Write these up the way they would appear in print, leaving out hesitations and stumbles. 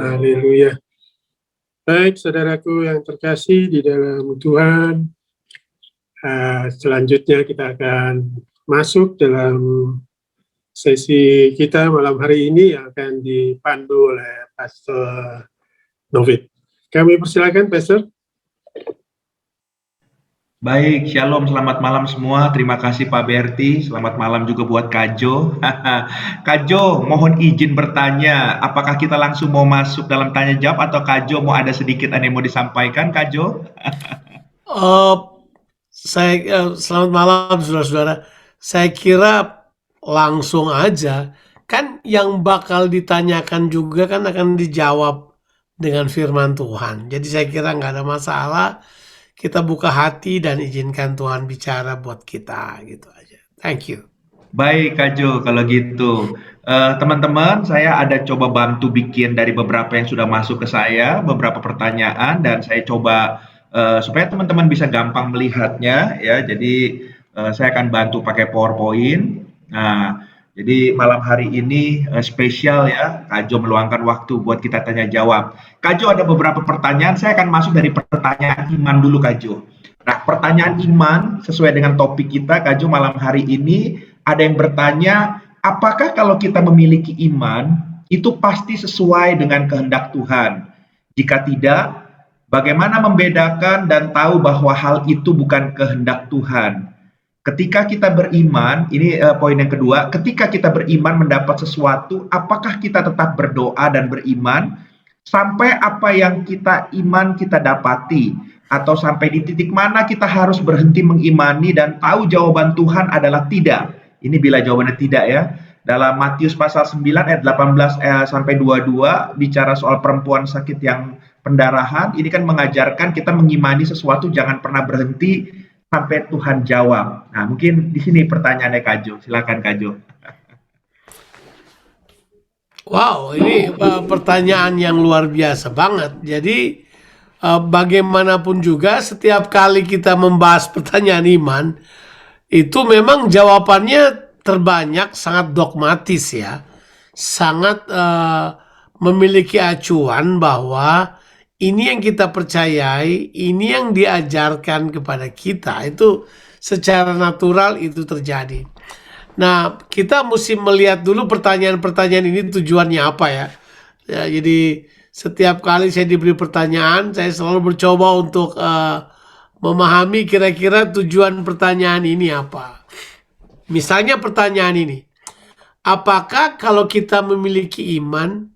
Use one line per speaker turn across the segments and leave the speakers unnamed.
Haleluya. Baik, saudaraku yang terkasih di dalam Tuhan, selanjutnya kita akan masuk dalam sesi kita malam hari ini yang akan dipandu oleh Pastor Novit. Kami persilakan, Pastor.
Baik, shalom, selamat malam semua. Terima kasih Pak Berti. Selamat malam juga buat Kak Jo. Kak Jo, mohon izin bertanya, apakah kita langsung mau masuk dalam tanya jawab atau Kak Jo mau ada sedikit yang mau disampaikan, Kak Jo?
Selamat malam saudara-saudara. Saya kira langsung aja. Kan yang bakal ditanyakan juga kan akan dijawab dengan firman Tuhan. Jadi saya kira nggak ada masalah. Kita buka hati dan izinkan Tuhan bicara buat kita gitu aja. Thank you.
Baik Kak Jo, kalau gitu. Teman-teman, saya ada coba bantu bikin dari beberapa yang sudah masuk ke saya, beberapa pertanyaan, dan saya coba supaya teman-teman bisa gampang melihatnya ya. Jadi saya akan bantu pakai PowerPoint. Nah, jadi malam hari ini spesial ya, Kak Jo meluangkan waktu buat kita tanya jawab. Kak Jo ada beberapa pertanyaan, saya akan masuk dari pertanyaan iman dulu Kak Jo. Nah, pertanyaan iman sesuai dengan topik kita Kak Jo malam hari ini, ada yang bertanya, apakah kalau kita memiliki iman, itu pasti sesuai dengan kehendak Tuhan? Jika tidak, bagaimana membedakan dan tahu bahwa hal itu bukan kehendak Tuhan? Ketika kita beriman, ini poin yang kedua, ketika kita beriman mendapat sesuatu, apakah kita tetap berdoa dan beriman sampai apa yang kita iman kita dapati? Atau sampai di titik mana kita harus berhenti mengimani dan tahu jawaban Tuhan adalah tidak? Ini bila jawabannya tidak ya. Dalam Matius pasal 9 ayat 18 sampai 22 bicara soal perempuan sakit yang pendarahan, ini kan mengajarkan kita mengimani sesuatu jangan pernah berhenti sampai Tuhan jawab. Nah, mungkin di sini pertanyaannya Kak Jo. Silakan Kak Jo.
Wow, ini pertanyaan yang luar biasa banget. Jadi bagaimanapun juga setiap kali kita membahas pertanyaan iman, itu memang jawabannya terbanyak sangat dogmatis ya. Sangat memiliki acuan bahwa ini yang kita percayai, ini yang diajarkan kepada kita, itu secara natural itu terjadi. Nah, kita mesti melihat dulu pertanyaan-pertanyaan ini tujuannya apa ya. Jadi setiap kali saya diberi pertanyaan, saya selalu bercoba untuk memahami kira-kira tujuan pertanyaan ini apa. Misalnya pertanyaan ini, apakah kalau kita memiliki iman,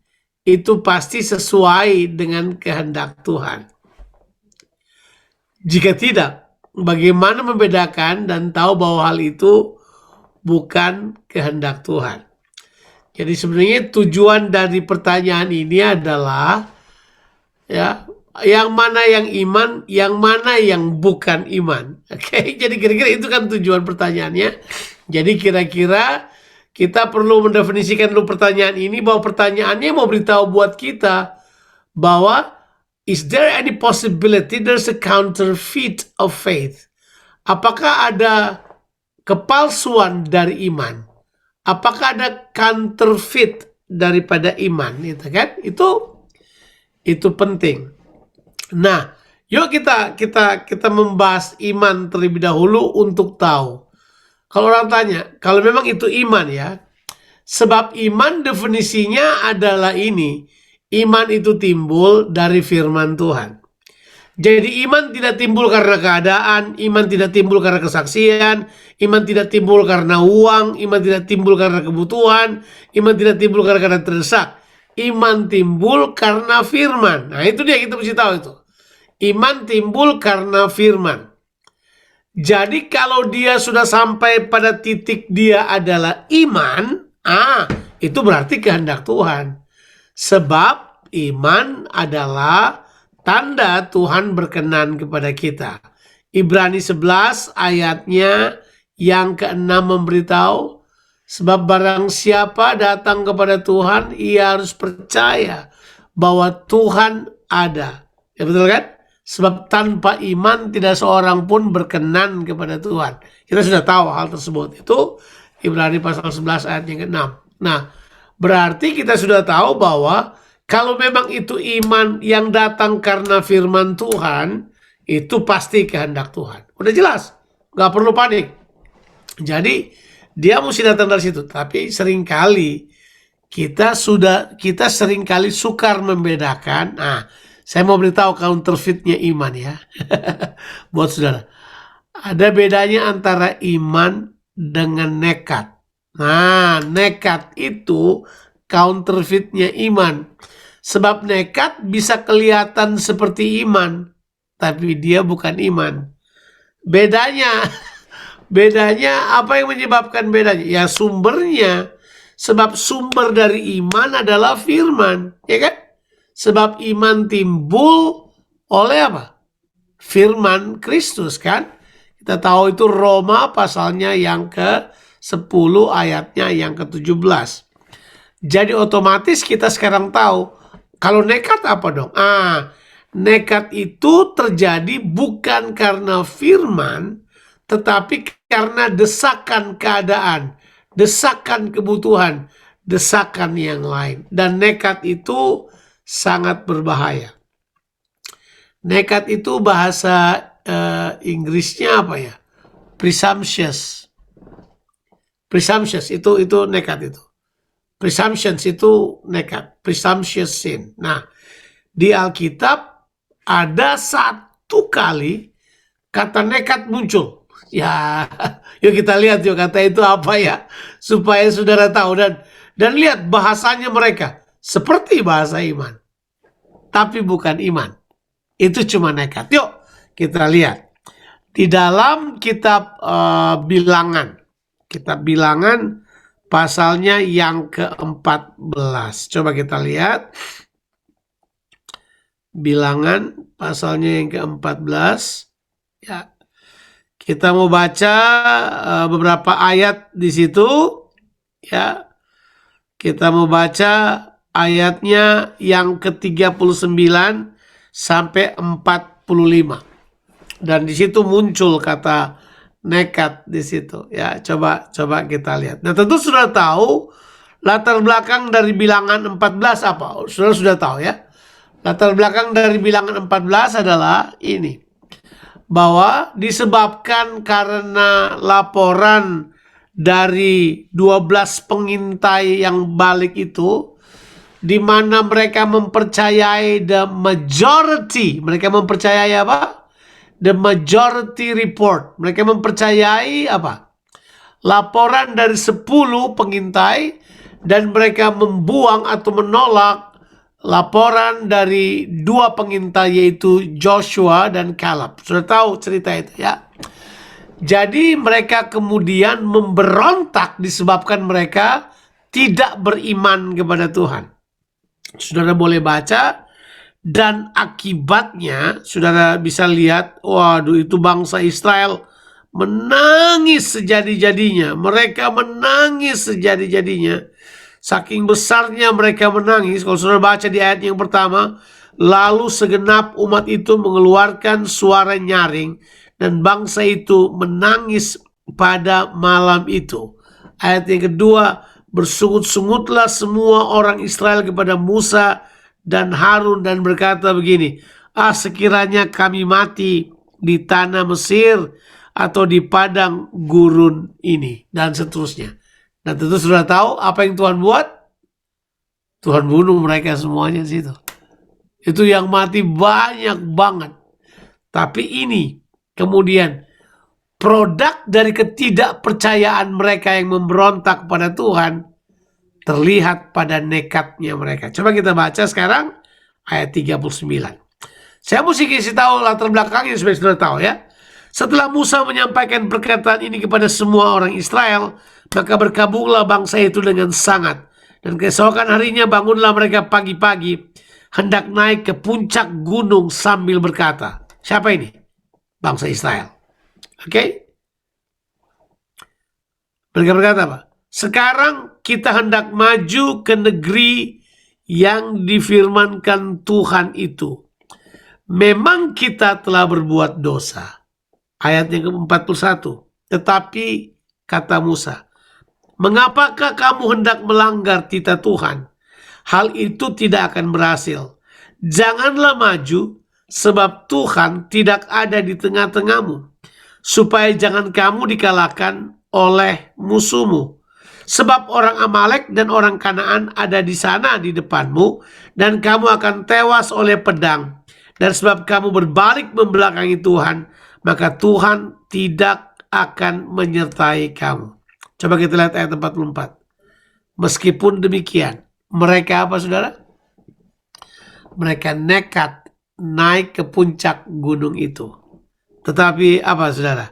itu pasti sesuai dengan kehendak Tuhan? Jika tidak, bagaimana membedakan dan tahu bahwa hal itu bukan kehendak Tuhan? Jadi sebenarnya tujuan dari pertanyaan ini adalah ya, yang mana yang iman, yang mana yang bukan iman. Oke, jadi kira-kira itu kan tujuan pertanyaannya. Jadi kira-kira kita perlu mendefinisikan dulu pertanyaan ini, bahwa pertanyaannya mau beritahu buat kita bahwa is there any possibility there's a counterfeit of faith? Apakah ada kepalsuan dari iman? Apakah ada counterfeit daripada iman? Gitu kan? Itu penting. Nah, yuk kita membahas iman terlebih dahulu untuk tahu. Kalau orang tanya, kalau memang itu iman ya, sebab iman definisinya adalah ini, iman itu timbul dari firman Tuhan. Jadi iman tidak timbul karena keadaan, iman tidak timbul karena kesaksian, iman tidak timbul karena uang, iman tidak timbul karena kebutuhan, iman tidak timbul karena terdesak. Iman timbul karena firman. Nah itu dia, kita mesti tahu itu. Iman timbul karena firman. Jadi kalau dia sudah sampai pada titik dia adalah iman, itu berarti kehendak Tuhan. Sebab iman adalah tanda Tuhan berkenan kepada kita. Ibrani 11 ayatnya yang ke-6 memberitahu, sebab barang siapa datang kepada Tuhan, ia harus percaya bahwa Tuhan ada. Ya betul kan? Sebab tanpa iman tidak seorang pun berkenan kepada Tuhan. Kita sudah tahu hal tersebut. Itu Ibrani pasal 11 ayat yang ke-6. Nah, berarti kita sudah tahu bahwa Kalau memang itu iman yang datang karena firman Tuhan, itu pasti kehendak Tuhan. Udah jelas, nggak perlu panik. Jadi dia mesti datang dari situ. Tapi seringkali kita seringkali sukar membedakan. Nah, saya mau beritahu counterfeitnya iman ya, buat saudara. Ada bedanya antara iman dengan nekat. Nah, nekat itu counterfeitnya iman. Sebab nekat bisa kelihatan seperti iman, tapi dia bukan iman. Bedanya, bedanya apa yang menyebabkan bedanya? Ya sumbernya. Sebab sumber dari iman adalah firman, ya kan? Sebab iman timbul oleh apa? Firman Kristus kan? Kita tahu itu Roma pasalnya yang ke-10 ayatnya yang ke-17. Jadi otomatis kita sekarang tahu kalau nekat apa dong? Nekat itu terjadi bukan karena firman, tetapi karena desakan keadaan, desakan kebutuhan, desakan yang lain. Dan nekat itu sangat berbahaya. Nekat itu bahasa Inggrisnya apa ya? Presumptuous. Presumptuous itu nekat itu. Presumptions itu nekat, presumptuous sin. Nah, di Alkitab ada satu kali kata nekat muncul. Ya, yuk kita lihat yuk kata itu apa ya, supaya saudara tahu dan lihat bahasanya mereka seperti bahasa iman, tapi bukan iman. Itu cuma nekat. Yuk kita lihat di dalam kitab Bilangan, kitab Bilangan. Pasalnya yang ke-14. Coba kita lihat. Bilangan pasalnya yang ke-14. Ya. Kita mau baca beberapa ayat di situ. Ya. Kita mau baca ayatnya yang ke-39 sampai 45. Dan di situ muncul kata nekat di situ ya, coba kita lihat. Nah, tentu sudah tahu latar belakang dari Bilangan 14 apa? Saudara sudah tahu ya. Latar belakang dari Bilangan 14 adalah ini, bahwa disebabkan karena laporan dari 12 pengintai yang balik itu, di mana mereka mempercayai the majority, mereka mempercayai apa? The majority report. Mereka mempercayai apa? Laporan dari 10 pengintai, dan mereka membuang atau menolak laporan dari 2 pengintai, yaitu Joshua dan Caleb. Sudah tahu cerita itu ya. Jadi mereka kemudian memberontak disebabkan mereka tidak beriman kepada Tuhan. Saudara boleh baca. Dan akibatnya saudara bisa lihat, waduh, itu bangsa Israel menangis sejadi-jadinya. Mereka menangis sejadi-jadinya. Saking besarnya mereka menangis. Kalau saudara baca di ayat yang pertama, lalu segenap umat itu mengeluarkan suara nyaring, dan bangsa itu menangis pada malam itu. Ayat yang kedua, bersungut-sungutlah semua orang Israel kepada Musa dan Harun dan berkata begini, sekiranya kami mati di tanah Mesir atau di padang gurun ini, dan seterusnya. Dan tentu sudah tahu apa yang Tuhan buat. Tuhan bunuh mereka semuanya di situ. Itu yang mati banyak banget. Tapi ini kemudian produk dari ketidakpercayaan mereka yang memberontak pada Tuhan, terlihat pada nekatnya mereka. Coba kita baca sekarang ayat 39. Saya mesti kasih tahu latar belakangnya supaya saudara tahu ya. Setelah Musa menyampaikan perkataan ini kepada semua orang Israel, maka berkabunglah bangsa itu dengan sangat. Dan keesokan harinya bangunlah mereka pagi-pagi, hendak naik ke puncak gunung sambil berkata. Siapa ini? Bangsa Israel. Oke? Mereka berkata apa? Sekarang kita hendak maju ke negeri yang difirmankan Tuhan itu. Memang kita telah berbuat dosa. Ayat yang ke-41. Tetapi kata Musa, mengapakah kamu hendak melanggar titah Tuhan? hal itu tidak akan berhasil. Janganlah maju, sebab Tuhan tidak ada di tengah-tengahmu, supaya jangan kamu dikalahkan oleh musuhmu. Sebab orang Amalek dan orang Kanaan ada di sana di depanmu, dan kamu akan tewas oleh pedang. Dan sebab kamu berbalik membelakangi Tuhan, maka Tuhan tidak akan menyertai kamu. Coba kita lihat ayat 44. Meskipun demikian, mereka apa saudara? Mereka nekat naik ke puncak gunung itu. Tetapi apa saudara?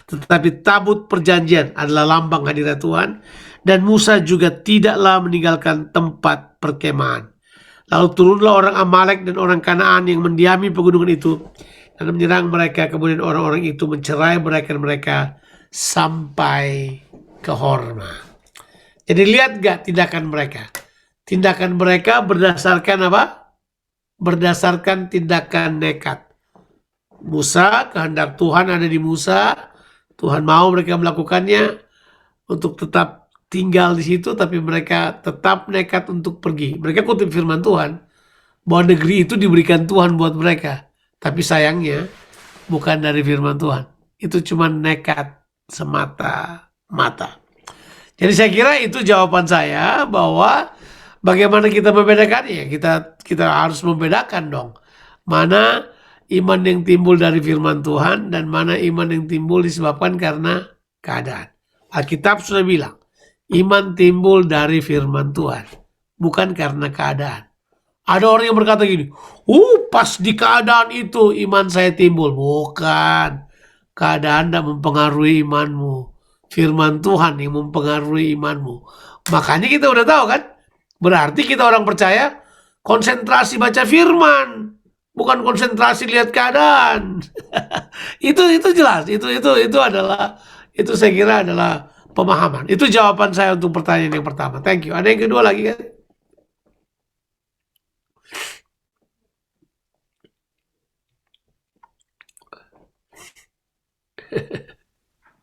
Tetapi tabut perjanjian adalah lambang hadirat Tuhan, dan Musa juga tidaklah meninggalkan tempat perkemahan. Lalu turunlah orang Amalek dan orang Kanaan yang mendiami pegunungan itu dan menyerang mereka. Kemudian orang-orang itu mencerai mereka sampai ke Horma. Jadi lihat gak tindakan mereka? Tindakan mereka berdasarkan apa? Berdasarkan tindakan nekat. Musa, kehendak Tuhan ada di Musa. Tuhan mau mereka melakukannya untuk tetap tinggal di situ, tapi mereka tetap nekat untuk pergi. Mereka kutip firman Tuhan bahwa negeri itu diberikan Tuhan buat mereka. Tapi sayangnya bukan dari firman Tuhan. Itu cuma nekat semata-mata. Jadi saya kira itu jawaban saya bahwa bagaimana kita membedakannya. Kita harus membedakan dong. Mana iman yang timbul dari firman Tuhan dan mana iman yang timbul disebabkan karena keadaan. Alkitab sudah bilang, iman timbul dari firman Tuhan, bukan karena keadaan. Ada orang yang berkata gini, pas di keadaan itu iman saya timbul. Bukan. Keadaan tidak mempengaruhi imanmu. Firman Tuhan yang mempengaruhi imanmu. Makanya kita udah tahu kan? Berarti kita orang percaya konsentrasi baca firman, bukan konsentrasi lihat keadaan. itu jelas. Itu saya kira adalah pemahaman. Itu jawaban saya untuk pertanyaan yang pertama. Thank you. Ada yang kedua lagi kan?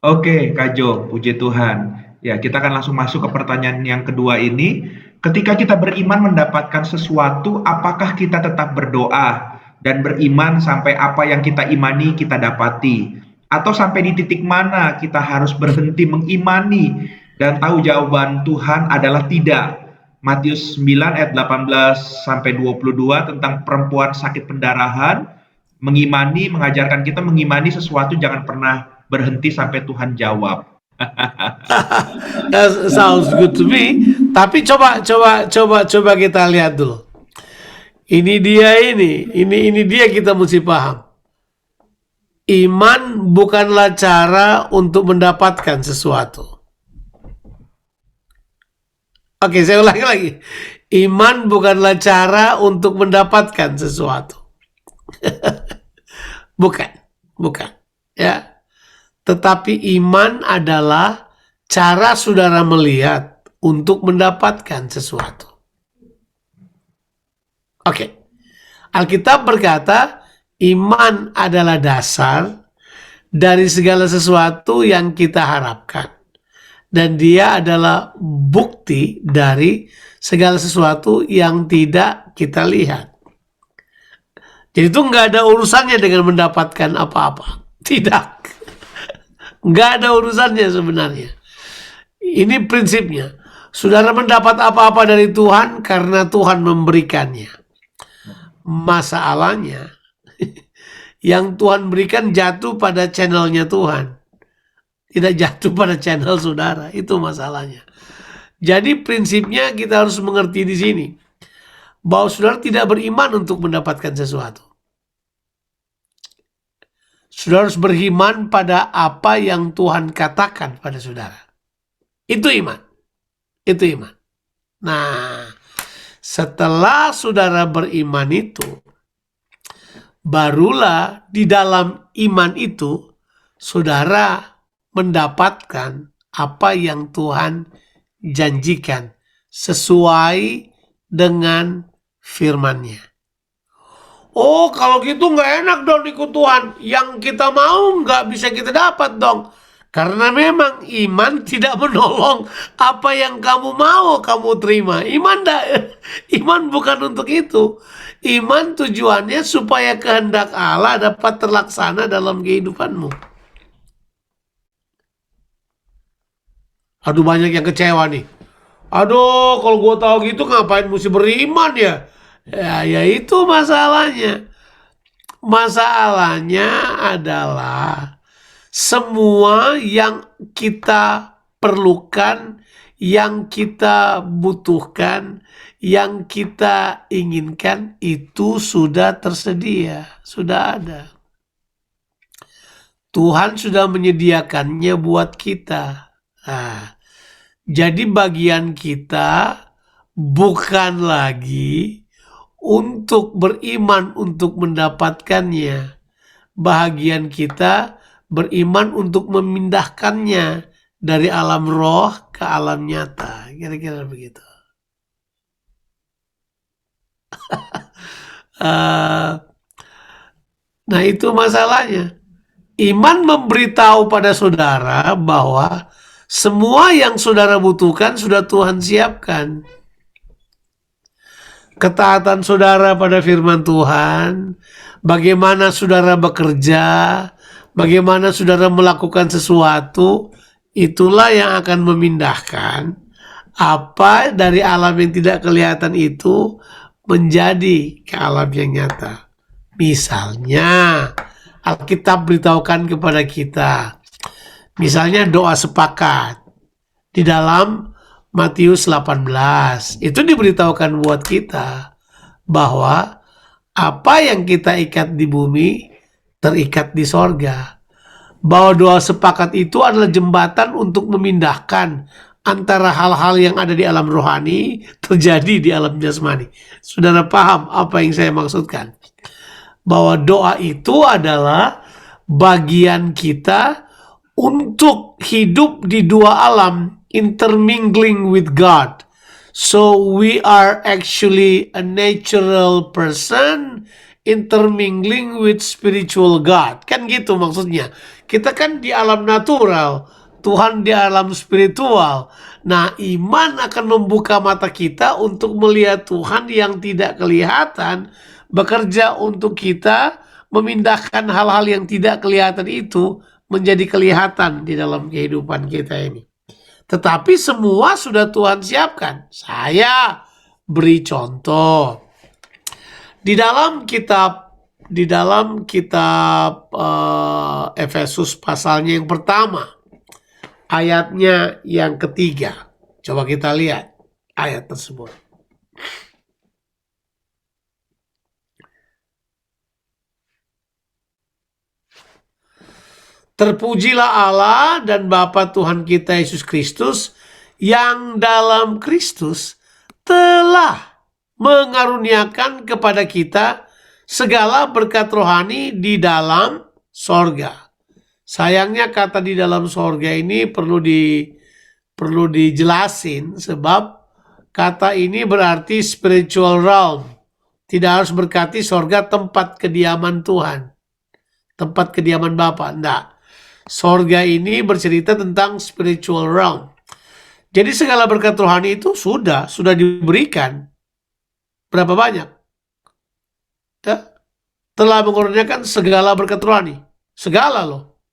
Oke, Kak Jo, puji Tuhan. Ya, kita akan langsung masuk ke pertanyaan yang kedua ini. Ketika kita beriman mendapatkan sesuatu, apakah kita tetap berdoa dan beriman sampai apa yang kita imani kita dapati? Atau sampai di titik mana kita harus berhenti mengimani dan tahu jawaban Tuhan adalah tidak? Matius 9 ayat 18 sampai 22 tentang perempuan sakit pendarahan, mengajarkan kita mengimani sesuatu jangan pernah berhenti sampai Tuhan jawab.
That sounds good to me. Tapi coba kita lihat dulu. Ini dia kita mesti paham. Iman bukanlah cara untuk mendapatkan sesuatu. Oke, saya ulangi lagi. Iman bukanlah cara untuk mendapatkan sesuatu. Bukan. Ya. Tetapi iman adalah cara saudara melihat untuk mendapatkan sesuatu. Oke. Alkitab berkata, iman adalah dasar dari segala sesuatu yang kita harapkan. Dan dia adalah bukti dari segala sesuatu yang tidak kita lihat. Jadi itu nggak ada urusannya dengan mendapatkan apa-apa. Tidak. Nggak ada urusannya sebenarnya. Ini prinsipnya. Saudara mendapat apa-apa dari Tuhan karena Tuhan memberikannya. Masalahnya, yang Tuhan berikan jatuh pada channelnya Tuhan. Tidak jatuh pada channel saudara. Itu masalahnya. Jadi prinsipnya kita harus mengerti di sini. Bahwa saudara tidak beriman untuk mendapatkan sesuatu. Saudara harus beriman pada apa yang Tuhan katakan pada saudara. Itu iman. Nah, setelah saudara beriman itu, barulah di dalam iman itu, saudara mendapatkan apa yang Tuhan janjikan sesuai dengan firman-Nya. Oh, kalau gitu nggak enak dong ikut Tuhan. Yang kita mau nggak bisa kita dapat dong. Karena memang iman tidak menolong apa yang kamu mau kamu terima. Iman bukan untuk itu. Iman tujuannya supaya kehendak Allah dapat terlaksana dalam kehidupanmu. Aduh, banyak yang kecewa nih. Aduh, kalau gue tahu gitu ngapain mesti beriman ya? Ya itu masalahnya. Masalahnya adalah semua yang kita perlukan, yang kita butuhkan, yang kita inginkan itu sudah tersedia, sudah ada. Tuhan sudah menyediakannya buat kita. Nah, jadi bagian kita bukan lagi untuk beriman untuk mendapatkannya. Bagian kita beriman untuk memindahkannya dari alam roh ke alam nyata. Kira-kira begitu. Nah, itu masalahnya. Iman memberitahu pada saudara bahwa semua yang saudara butuhkan sudah Tuhan siapkan. Ketaatan saudara pada firman Tuhan, bagaimana saudara bekerja, bagaimana saudara melakukan sesuatu, itulah yang akan memindahkan apa dari alam yang tidak kelihatan itu menjadi ke alam yang nyata. Misalnya, Alkitab beritahukan kepada kita, misalnya doa sepakat di dalam Matius 18, itu diberitahukan buat kita bahwa apa yang kita ikat di bumi terikat di sorga. Bahwa doa sepakat itu adalah jembatan untuk memindahkan antara hal-hal yang ada di alam rohani terjadi di alam jasmani. Saudara paham apa yang saya maksudkan? Bahwa doa itu adalah bagian kita untuk hidup di dua alam, intermingling with God. So we are actually a natural person intermingling with spiritual God. Kan gitu maksudnya. Kita kan di alam natural, Tuhan di alam spiritual. Nah, iman akan membuka mata kita untuk melihat Tuhan yang tidak kelihatan, bekerja untuk kita, memindahkan hal-hal yang tidak kelihatan itu menjadi kelihatan di dalam kehidupan kita ini. Tetapi semua sudah Tuhan siapkan. Saya beri contoh. Di dalam kitab Efesus pasalnya yang pertama, ayatnya yang ketiga. Coba kita lihat ayat tersebut. Terpujilah Allah dan Bapa Tuhan kita Yesus Kristus, yang dalam Kristus telah mengaruniakan kepada kita segala berkat rohani di dalam sorga. Sayangnya kata di dalam sorga ini perlu dijelasin, sebab kata ini berarti spiritual realm. Tidak harus berkati sorga tempat kediaman Tuhan, tempat kediaman Bapa. Enggak. Sorga ini bercerita tentang spiritual realm. Jadi segala berkat rohani itu sudah diberikan. Berapa banyak? Ya, telah mengurniakan segala berkat rohani. Segala loh.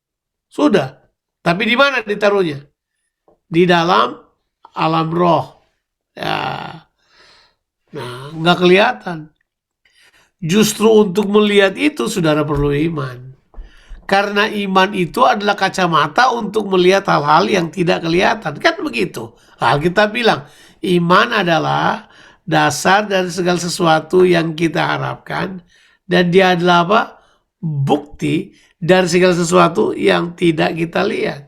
Sudah. Tapi di mana ditaruhnya? Di dalam alam roh. Ya. Nah, nggak kelihatan. Justru untuk melihat itu saudara perlu iman. Karena iman itu adalah kacamata untuk melihat hal-hal yang tidak kelihatan. Kan begitu. Alkitab bilang, iman adalah dasar dari segala sesuatu yang kita harapkan. Dan dia adalah apa? Bukti dari segala sesuatu yang tidak kita lihat.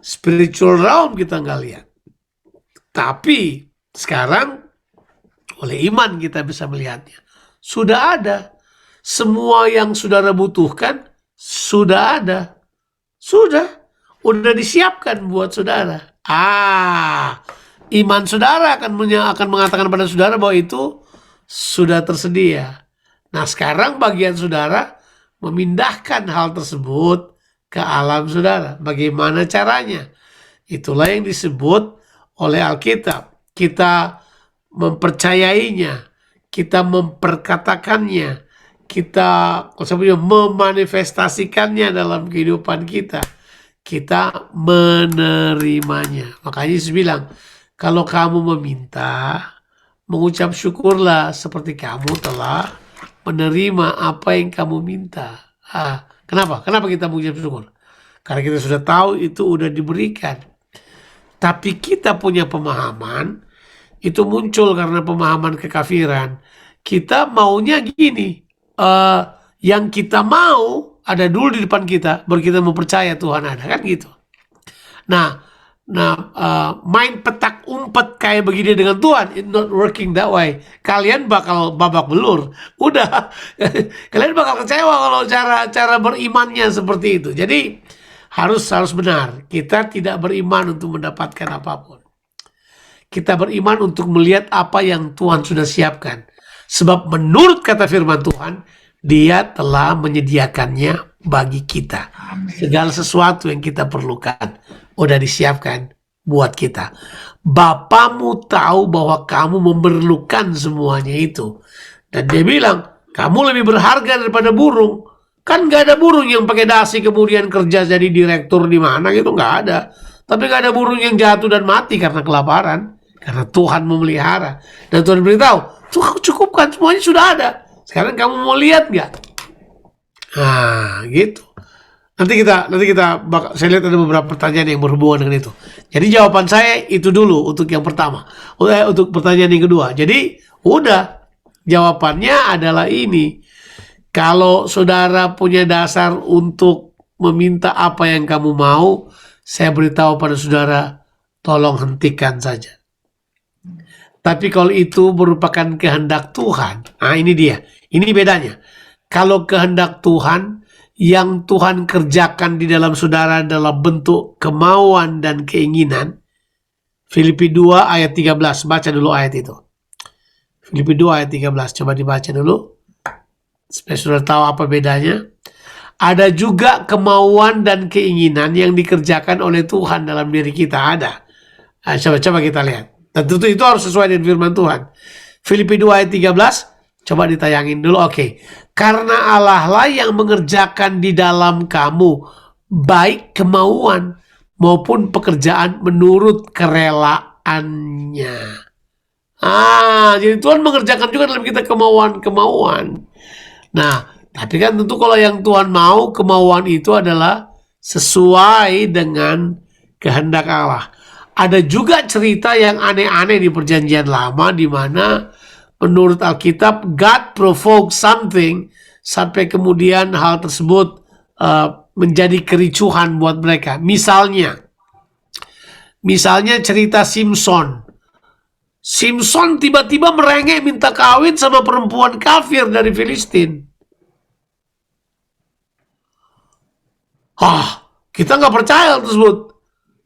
Spiritual realm kita nggak lihat. Tapi sekarang oleh iman kita bisa melihatnya. Sudah ada. Semua yang saudara butuhkan sudah ada. Udah disiapkan buat saudara. Iman saudara akan mengatakan pada saudara bahwa itu sudah tersedia. Nah, sekarang bagian saudara memindahkan hal tersebut ke alam saudara. Bagaimana caranya? Itulah yang disebut oleh Alkitab. Kita mempercayainya, kita memperkatakannya, kita memanifestasikannya dalam kehidupan kita. Kita menerimanya. Makanya Yesus bilang, kalau kamu meminta, mengucap syukurlah seperti kamu telah menerima apa yang kamu minta. Kenapa? Kenapa kita mengucap syukur? Karena kita sudah tahu itu udah diberikan. Tapi kita punya pemahaman, itu muncul karena pemahaman kekafiran. Kita maunya gini, yang kita mau ada dulu di depan kita, baru kita mau percaya Tuhan ada, kan gitu. Nah, main petak umpet kayak begini dengan Tuhan, it's not working that way. Kalian bakal babak belur. Udah, kalian bakal kecewa kalau cara berimannya seperti itu. Jadi harus benar. Kita tidak beriman untuk mendapatkan apapun. Kita beriman untuk melihat apa yang Tuhan sudah siapkan. Sebab menurut kata firman Tuhan, Dia telah menyediakannya bagi kita. Segala sesuatu yang kita perlukan udah disiapkan buat kita. Bapamu tahu bahwa kamu memerlukan semuanya itu. Dan Dia bilang, kamu lebih berharga daripada burung. Kan gak ada burung yang pakai dasi kemudian kerja jadi direktur di mana gitu, gak ada. Tapi gak ada burung yang jatuh dan mati karena kelaparan. Karena Tuhan memelihara. Dan Tuhan beritahu, Tuhan cukupkan, semuanya sudah ada. Sekarang kamu mau lihat nggak? Nah, gitu. Nanti kita saya lihat ada beberapa pertanyaan yang berhubungan dengan itu. Jadi jawaban saya itu dulu untuk yang pertama. Untuk pertanyaan yang kedua. Jadi udah, jawabannya adalah ini. Kalau saudara punya dasar untuk meminta apa yang kamu mau, saya beritahu pada saudara, tolong hentikan saja. Tapi kalau itu merupakan kehendak Tuhan, nah ini dia. Ini bedanya. Kalau kehendak Tuhan, yang Tuhan kerjakan di dalam saudara dalam bentuk kemauan dan keinginan, Filipi 2 ayat 13, baca dulu ayat itu. Filipi 2 ayat 13, coba dibaca dulu. Supaya saudara tahu apa bedanya. Ada juga kemauan dan keinginan yang dikerjakan oleh Tuhan dalam diri kita, ada. Nah, coba kita lihat. Dan tentu itu harus sesuai dengan firman Tuhan. Filipi 2 ayat 13, coba ditayangin dulu, oke. Karena Allah lah yang mengerjakan di dalam kamu baik kemauan maupun pekerjaan menurut kerelaannya. Jadi Tuhan mengerjakan juga dalam kita kemauan-kemauan. Nah, tapi kan tentu kalau yang Tuhan mau, kemauan itu adalah sesuai dengan kehendak Allah. Ada juga cerita yang aneh-aneh di perjanjian lama, di mana menurut Alkitab, God provoked something sampai kemudian hal tersebut menjadi kericuhan buat mereka. Misalnya cerita Simpson. Simpson tiba-tiba merengek minta kawin sama perempuan kafir dari Filistin. Kita nggak percaya tersebut.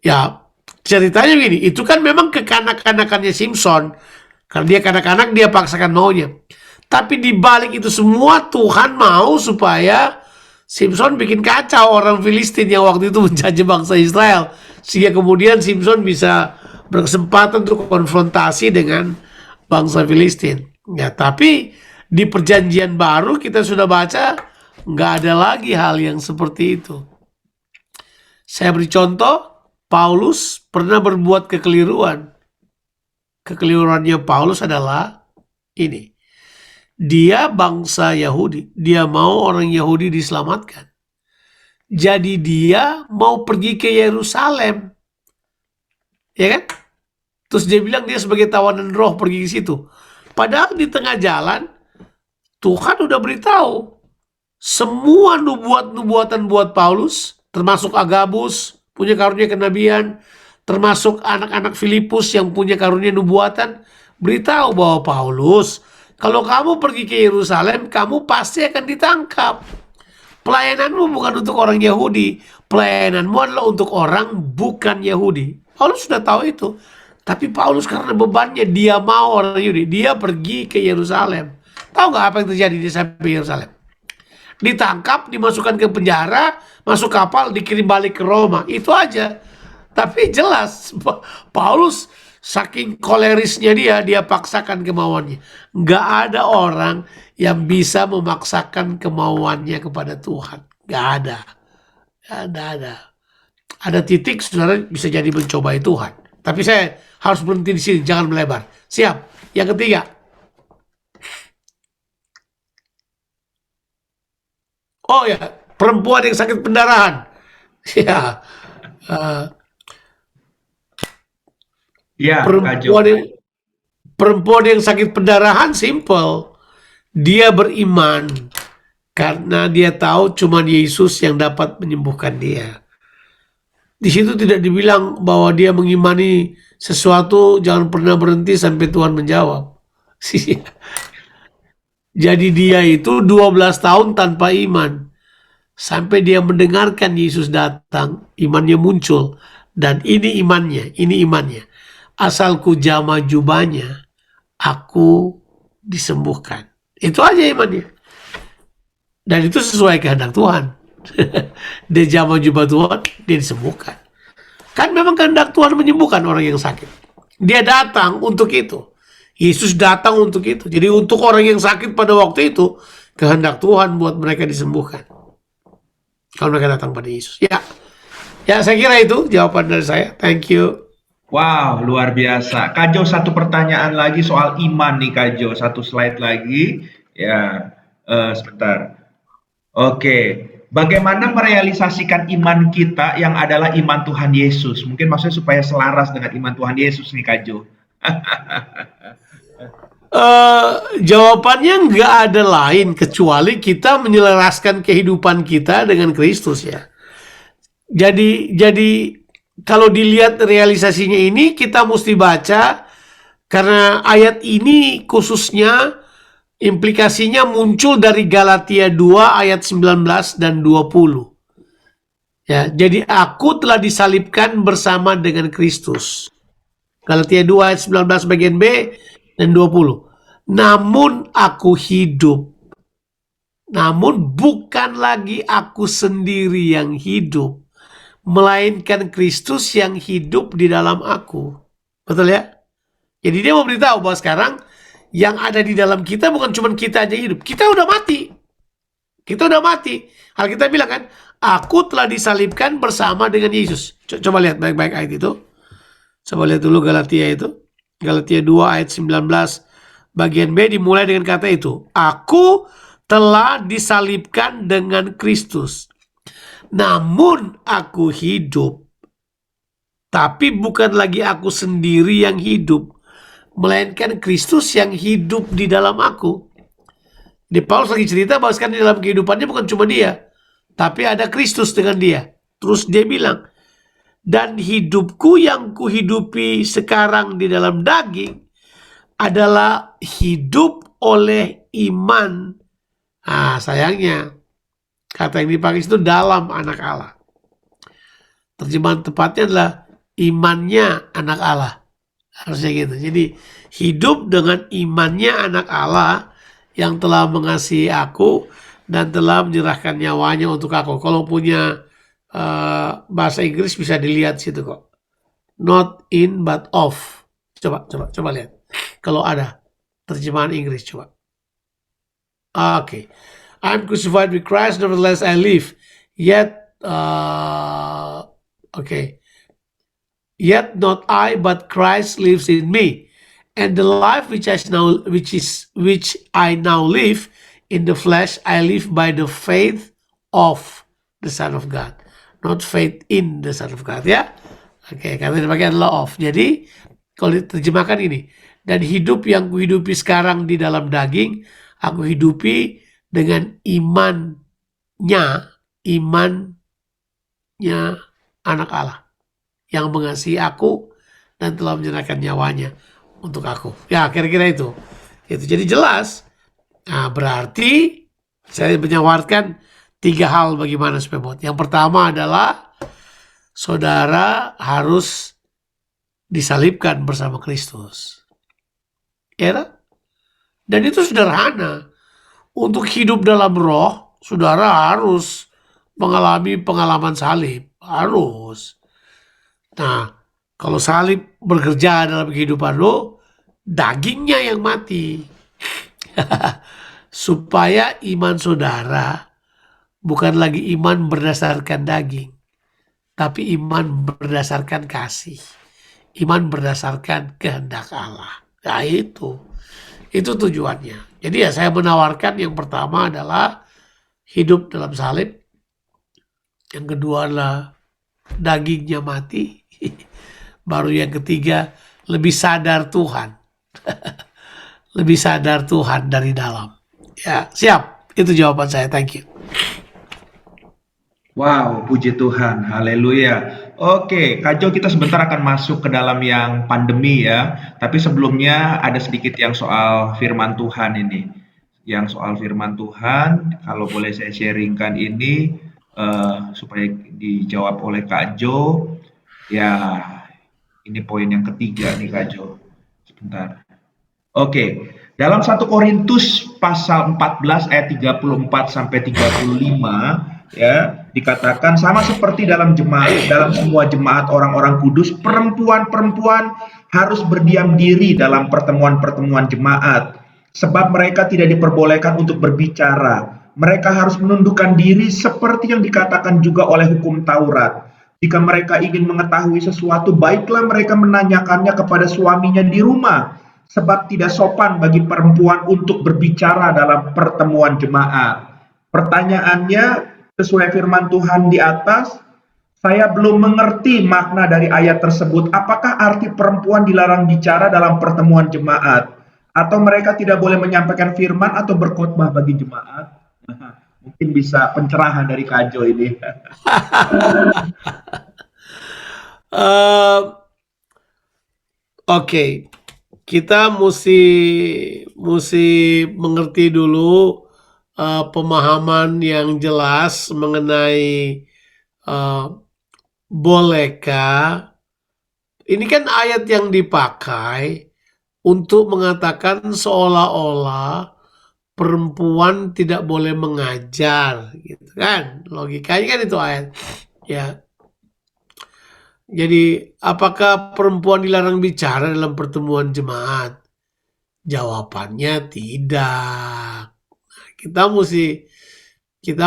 Ya, ceritanya begini, itu kan memang kekanak-kanakannya Simpson. Karena dia kanak-kanak, dia paksakan maunya. Tapi di balik itu semua, Tuhan mau supaya Simpson bikin kacau orang Filistin yang waktu itu menjajah bangsa Israel. Sehingga kemudian Simpson bisa berkesempatan untuk konfrontasi dengan bangsa Filistin. Ya, tapi di perjanjian baru kita sudah baca, nggak ada lagi hal yang seperti itu. Saya beri contoh, Paulus pernah berbuat kekeliruan. Kekeliruannya Paulus adalah ini. Dia bangsa Yahudi. Dia mau orang Yahudi diselamatkan. Jadi dia mau pergi ke Yerusalem. Ya kan? Terus dia bilang dia sebagai tawanan roh pergi ke situ. Padahal di tengah jalan, Tuhan udah beritahu. Semua nubuatan buat Paulus, termasuk Agabus, punya karunia kenabian, termasuk anak-anak Filipus yang punya karunia nubuatan, beritahu bahwa Paulus, kalau kamu pergi ke Yerusalem, kamu pasti akan ditangkap. Pelayananmu bukan untuk orang Yahudi, pelayananmu adalah untuk orang bukan Yahudi. Paulus sudah tahu itu. Tapi Paulus karena bebannya, dia mau orang Yahudi, dia pergi ke Yerusalem. Tahu nggak apa yang terjadi di sampai Yerusalem? ditangkap, dimasukkan ke penjara, masuk kapal, dikirim balik ke Roma. Itu aja. Tapi jelas Paulus saking kolerisnya dia paksakan kemauannya. Nggak ada orang yang bisa memaksakan kemauannya kepada Tuhan. Nggak ada. Nggak ada. Ada titik saudara bisa jadi mencobai Tuhan. Tapi saya harus berhenti di sini, jangan melebar. Siap. Yang ketiga. Oh ya, perempuan yang sakit pendarahan. Ya,
Ya, Kak Jo.
perempuan yang sakit pendarahan simple. Dia beriman karena dia tahu cuma Yesus yang dapat menyembuhkan dia. Di situ tidak dibilang bahwa dia mengimani sesuatu, jangan pernah berhenti sampai Tuhan menjawab. Jadi dia itu 12 tahun tanpa iman. Sampai dia mendengarkan Yesus datang, imannya muncul. Dan ini imannya. Asal ku jama jubahnya, aku disembuhkan. Itu aja imannya. Dan itu sesuai kehendak Tuhan. Dia jama jubah Tuhan, dia disembuhkan. Kan memang kehendak Tuhan menyembuhkan orang yang sakit. Dia datang untuk itu. Yesus datang untuk itu. Jadi untuk orang yang sakit pada waktu itu, kehendak Tuhan buat mereka disembuhkan. Kalau mereka datang pada Yesus. Ya, saya kira itu jawaban dari saya. Thank you.
Wow, luar biasa. Kak Jo, satu pertanyaan lagi soal iman nih Kak Jo. Satu slide lagi. Ya, sebentar. Oke. Bagaimana merealisasikan iman kita yang adalah iman Tuhan Yesus? Mungkin maksudnya supaya selaras dengan iman Tuhan Yesus nih Kak Jo.
Jawabannya nggak ada lain kecuali kita menyelaraskan kehidupan kita dengan Kristus ya. Jadi kalau dilihat realisasinya ini kita mesti baca karena ayat ini khususnya implikasinya muncul dari Galatia 2 ayat 19 dan 20. Ya, jadi aku telah disalibkan bersama dengan Kristus. Galatia 2 ayat 19 bagian B dan 20. Namun aku hidup. Namun bukan lagi aku sendiri yang hidup, melainkan Kristus yang hidup di dalam aku. Betul ya? Jadi dia mau beritahu bahwa sekarang yang ada di dalam kita bukan cuma kita aja hidup. Kita udah mati. Kita udah mati. Alkitab bilang kan, aku telah disalibkan bersama dengan Yesus. Coba lihat baik-baik ayat itu. Coba lihat dulu Galatia itu. Galatia 2 ayat 19 bagian B dimulai dengan kata itu. Aku telah disalibkan dengan Kristus. Namun aku hidup. Tapi bukan lagi aku sendiri yang hidup, melainkan Kristus yang hidup di dalam aku. Di Paulus lagi cerita bahwa sekarang di dalam kehidupannya bukan cuma dia, tapi ada Kristus dengan dia. Terus dia bilang, dan hidupku yang kuhidupi sekarang di dalam daging adalah hidup oleh iman. Nah, sayangnya kata yang dipakai itu dalam anak Allah. Terjemahan tepatnya adalah imannya anak Allah. Harusnya gitu. Jadi hidup dengan imannya anak Allah yang telah mengasihi aku dan telah menyerahkan nyawanya untuk aku. Kalau punya bahasa Inggris bisa dilihat situ kok. Not in but of. Coba lihat. Kalau ada terjemahan Inggris coba. Okay. I'm crucified with Christ, nevertheless I live. Yet not I, but Christ lives in me. And the life which I now live in the flesh, I live by the faith of the Son of God, not faith in the Son of God. Ya, oke. Karena dipakai adalah of. Jadi kalau diterjemahkan ini, dan hidup yang kuhidupi sekarang di dalam daging, aku hidupi dengan imannya anak Allah yang mengasihi aku dan telah menyerahkan nyawanya untuk aku. Ya, kira-kira itu. Jadi jelas. Nah, berarti saya menyawarkan 3 hal bagaimana supaya buat. Yang pertama adalah saudara harus disalibkan bersama Kristus. Ya, dan itu sederhana. Untuk hidup dalam roh, saudara harus mengalami pengalaman salib, harus. Nah, kalau salib bekerja dalam kehidupan lo, dagingnya yang mati. Supaya iman saudara bukan lagi iman berdasarkan daging, tapi iman berdasarkan kasih. Iman berdasarkan kehendak Allah. Nah itu tujuannya. Jadi ya saya menawarkan yang pertama adalah hidup dalam salib. Yang kedua adalah dagingnya mati. Baru yang ketiga lebih sadar Tuhan. Lebih sadar Tuhan dari dalam. Ya, siap. Itu jawaban saya. Thank you.
Wow, puji Tuhan, haleluya. Oke, Kak Jo, kita sebentar akan masuk ke dalam yang pandemi ya. Tapi sebelumnya ada sedikit yang soal firman Tuhan ini. Yang soal firman Tuhan, kalau boleh saya sharingkan ini supaya dijawab oleh Kak Jo. Ya, ini poin yang ketiga nih Kak Jo. Sebentar. Oke, dalam 1 Korintus pasal 14 ayat 34 sampai 35 ya, dikatakan sama seperti dalam semua jemaat orang-orang kudus, perempuan-perempuan harus berdiam diri dalam pertemuan-pertemuan jemaat, sebab mereka tidak diperbolehkan untuk berbicara. Mereka harus menundukkan diri seperti yang dikatakan juga oleh hukum Taurat. Jika mereka ingin mengetahui sesuatu, baiklah mereka menanyakannya kepada suaminya di rumah, sebab tidak sopan bagi perempuan untuk berbicara dalam pertemuan jemaat. Pertanyaannya, sesuai firman Tuhan di atas, saya belum mengerti makna dari ayat tersebut. Apakah arti perempuan dilarang bicara dalam pertemuan jemaat? Atau mereka tidak boleh menyampaikan firman atau berkhotbah bagi jemaat? Mungkin bisa pencerahan dari Kak Jo ini.
Oke. Kita mesti mengerti dulu pemahaman yang jelas mengenai bolehkah. Ini kan ayat yang dipakai untuk mengatakan seolah-olah perempuan tidak boleh mengajar, gitu kan? Logikanya kan itu ayat. Ya. Jadi, apakah perempuan dilarang bicara dalam pertemuan jemaat? Jawabannya tidak. Kita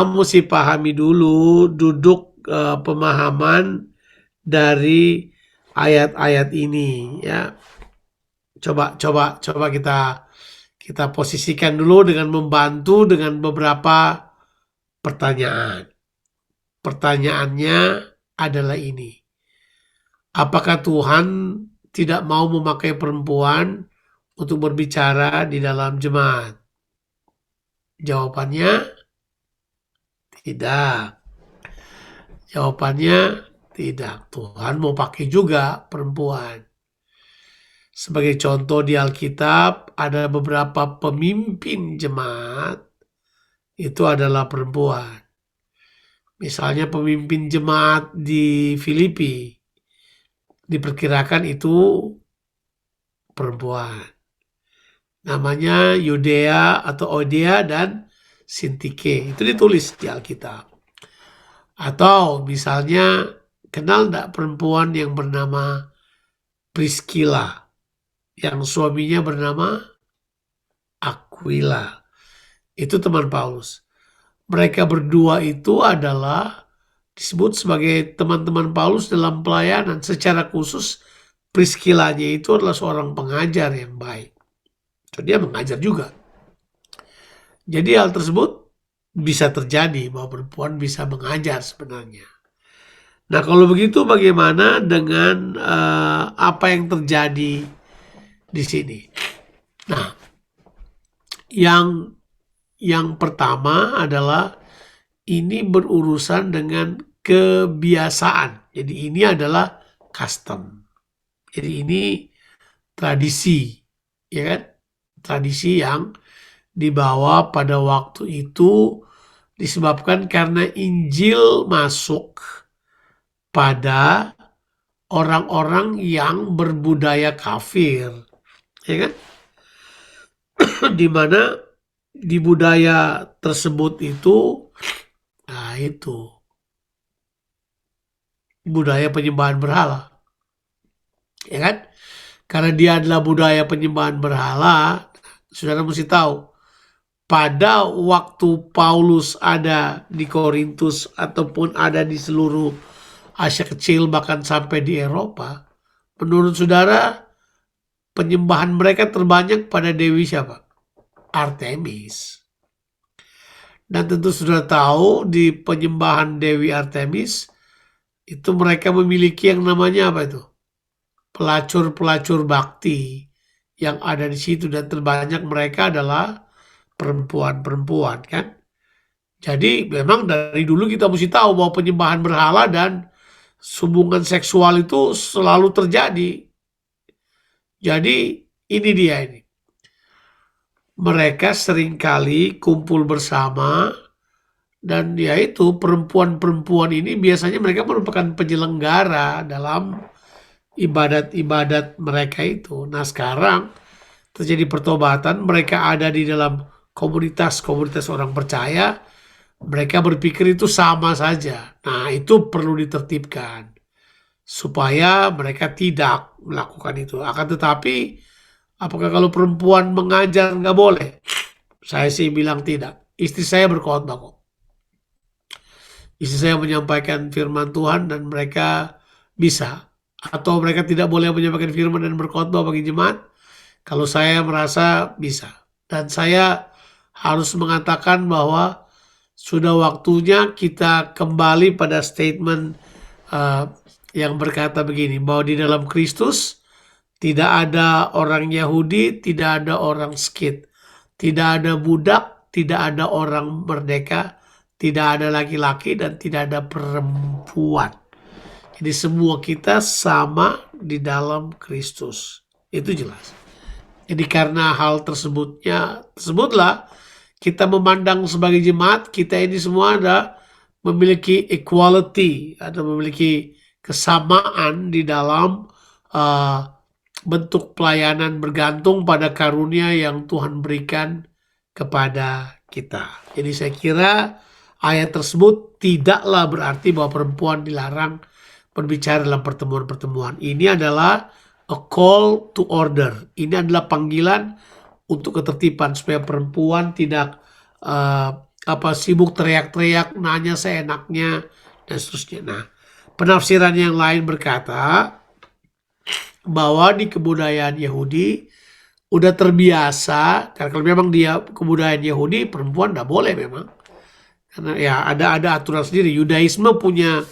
mesti pahami dulu duduk pemahaman dari ayat-ayat ini ya. Coba kita posisikan dulu dengan membantu dengan beberapa pertanyaan. Pertanyaannya adalah ini. Apakah Tuhan tidak mau memakai perempuan untuk berbicara di dalam jemaat? Jawabannya tidak. Jawabannya tidak. Tuhan mau pakai juga perempuan. Sebagai contoh di Alkitab ada beberapa pemimpin jemaat itu adalah perempuan. Misalnya pemimpin jemaat di Filipi diperkirakan itu perempuan. Namanya Yudea atau Odea dan Sintike. Itu ditulis di Alkitab. Atau misalnya kenal enggak perempuan yang bernama Priscilla yang suaminya bernama Aquila. Itu teman Paulus. Mereka berdua itu adalah disebut sebagai teman-teman Paulus dalam pelayanan. Secara khusus Priscillanya itu adalah seorang pengajar yang baik. So, dia mengajar juga. Jadi hal tersebut bisa terjadi bahwa perempuan bisa mengajar sebenarnya. Nah kalau begitu bagaimana dengan apa yang terjadi di sini? Nah, yang pertama adalah ini berurusan dengan kebiasaan. Jadi ini adalah custom. Jadi ini tradisi, ya kan? Tradisi yang dibawa pada waktu itu disebabkan karena Injil masuk pada orang-orang yang berbudaya kafir, ya kan? Di mana di budaya tersebut itu, nah itu budaya penyembahan berhala, ya kan? Karena dia adalah budaya penyembahan berhala, saudara mesti tahu, pada waktu Paulus ada di Korintus ataupun ada di seluruh Asia Kecil bahkan sampai di Eropa, menurut saudara penyembahan mereka terbanyak pada Dewi siapa? Artemis. Dan tentu sudah tahu di penyembahan Dewi Artemis itu mereka memiliki yang namanya apa itu? Pelacur-pelacur bakti yang ada di situ, dan terbanyak mereka adalah perempuan-perempuan, kan? Jadi memang dari dulu kita mesti tahu bahwa penyembahan berhala dan hubungan seksual itu selalu terjadi. Jadi ini dia ini. Mereka seringkali kumpul bersama, dan yaitu perempuan-perempuan ini biasanya mereka merupakan penyelenggara dalam ibadat-ibadat mereka itu. Nah, sekarang terjadi pertobatan, mereka ada di dalam komunitas-komunitas orang percaya, mereka berpikir itu sama saja. Nah, itu perlu ditertibkan supaya mereka tidak melakukan itu. Akan tetapi, apakah kalau perempuan mengajar nggak boleh? Saya sih bilang tidak. Istri saya berkhotbah kok. Istri saya menyampaikan firman Tuhan dan mereka bisa. Atau mereka tidak boleh menyampaikan firman dan berkhotbah bagi jemaat. Kalau saya merasa bisa. Dan saya harus mengatakan bahwa sudah waktunya kita kembali pada statement yang berkata begini, bahwa di dalam Kristus tidak ada orang Yahudi, tidak ada orang Skit, tidak ada budak, tidak ada orang merdeka, tidak ada laki-laki, dan tidak ada perempuan. Jadi semua kita sama di dalam Kristus. Itu jelas. Jadi karena hal tersebutlah kita memandang sebagai jemaat, kita ini semua ada memiliki equality, atau memiliki kesamaan di dalam bentuk pelayanan bergantung pada karunia yang Tuhan berikan kepada kita. Jadi saya kira ayat tersebut tidaklah berarti bahwa perempuan dilarang berbicara dalam pertemuan-pertemuan. Ini adalah a call to order. Ini adalah panggilan untuk ketertiban supaya perempuan tidak sibuk teriak-teriak, nanya seenaknya dan seterusnya. Nah, penafsiran yang lain berkata bahwa di kebudayaan Yahudi udah terbiasa, karena kalau memang dia kebudayaan Yahudi, perempuan tidak boleh memang. Karena ya ada aturan sendiri. Yudaisme punya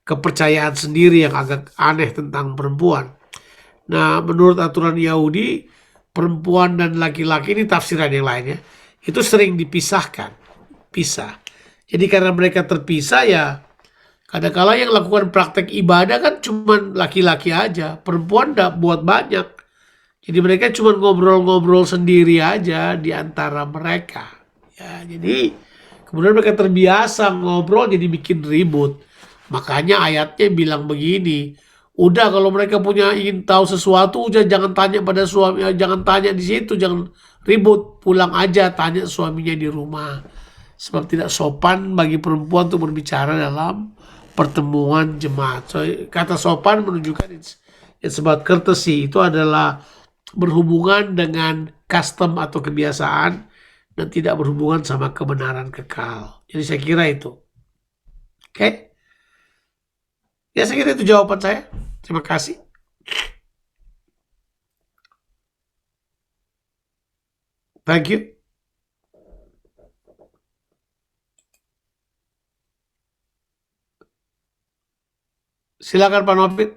kepercayaan sendiri yang agak aneh tentang perempuan. Nah, menurut aturan Yahudi, perempuan dan laki-laki, ini tafsiran yang lainnya, itu sering dipisahkan. Pisah. Jadi karena mereka terpisah, ya kadang-kala yang lakukan praktek ibadah kan cuma laki-laki aja. Perempuan tidak buat banyak. Jadi mereka cuma ngobrol-ngobrol sendiri aja di antara mereka. Ya, jadi kemudian mereka terbiasa ngobrol, jadi bikin ribut. Makanya ayatnya bilang begini, udah kalau mereka ingin tahu sesuatu, jangan tanya pada suami, jangan tanya di situ, jangan ribut, pulang aja tanya suaminya di rumah. Sebab tidak sopan bagi perempuan untuk berbicara dalam pertemuan jemaat. So, kata sopan menunjukkan it's about courtesy. Itu adalah berhubungan dengan custom atau kebiasaan dan tidak berhubungan sama kebenaran kekal. Jadi saya kira itu. Oke? Ya, saya kira itu jawaban saya. Terima kasih. Thank you. Silakan Pak Novit.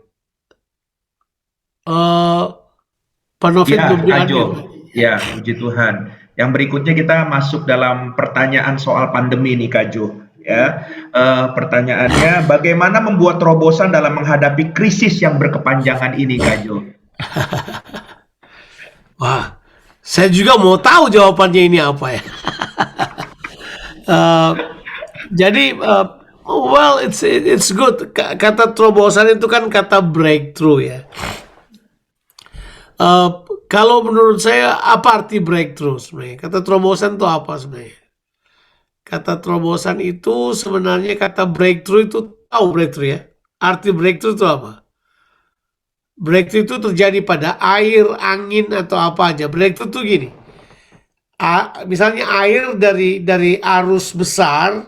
Pak Novit
Ya,
belum
Kak Jo.
di-unmute.
Ya, puji Tuhan. Yang berikutnya kita masuk dalam pertanyaan soal pandemi nih, Kak Jo. Ya, pertanyaannya, bagaimana membuat terobosan dalam menghadapi krisis yang berkepanjangan ini, Kak Jo?
Wah, saya juga mau tahu jawabannya ini apa ya. Jadi, well, it's good. Kata terobosan itu kan kata breakthrough ya. Kalau menurut saya apa arti breakthrough sebenarnya? Kata terobosan itu apa sebenarnya? Kata terobosan itu sebenarnya kata breakthrough itu tahu breakthrough ya? Arti breakthrough itu apa? Breakthrough itu terjadi pada air, angin atau apa aja. Breakthrough itu gini. Misalnya air dari arus besar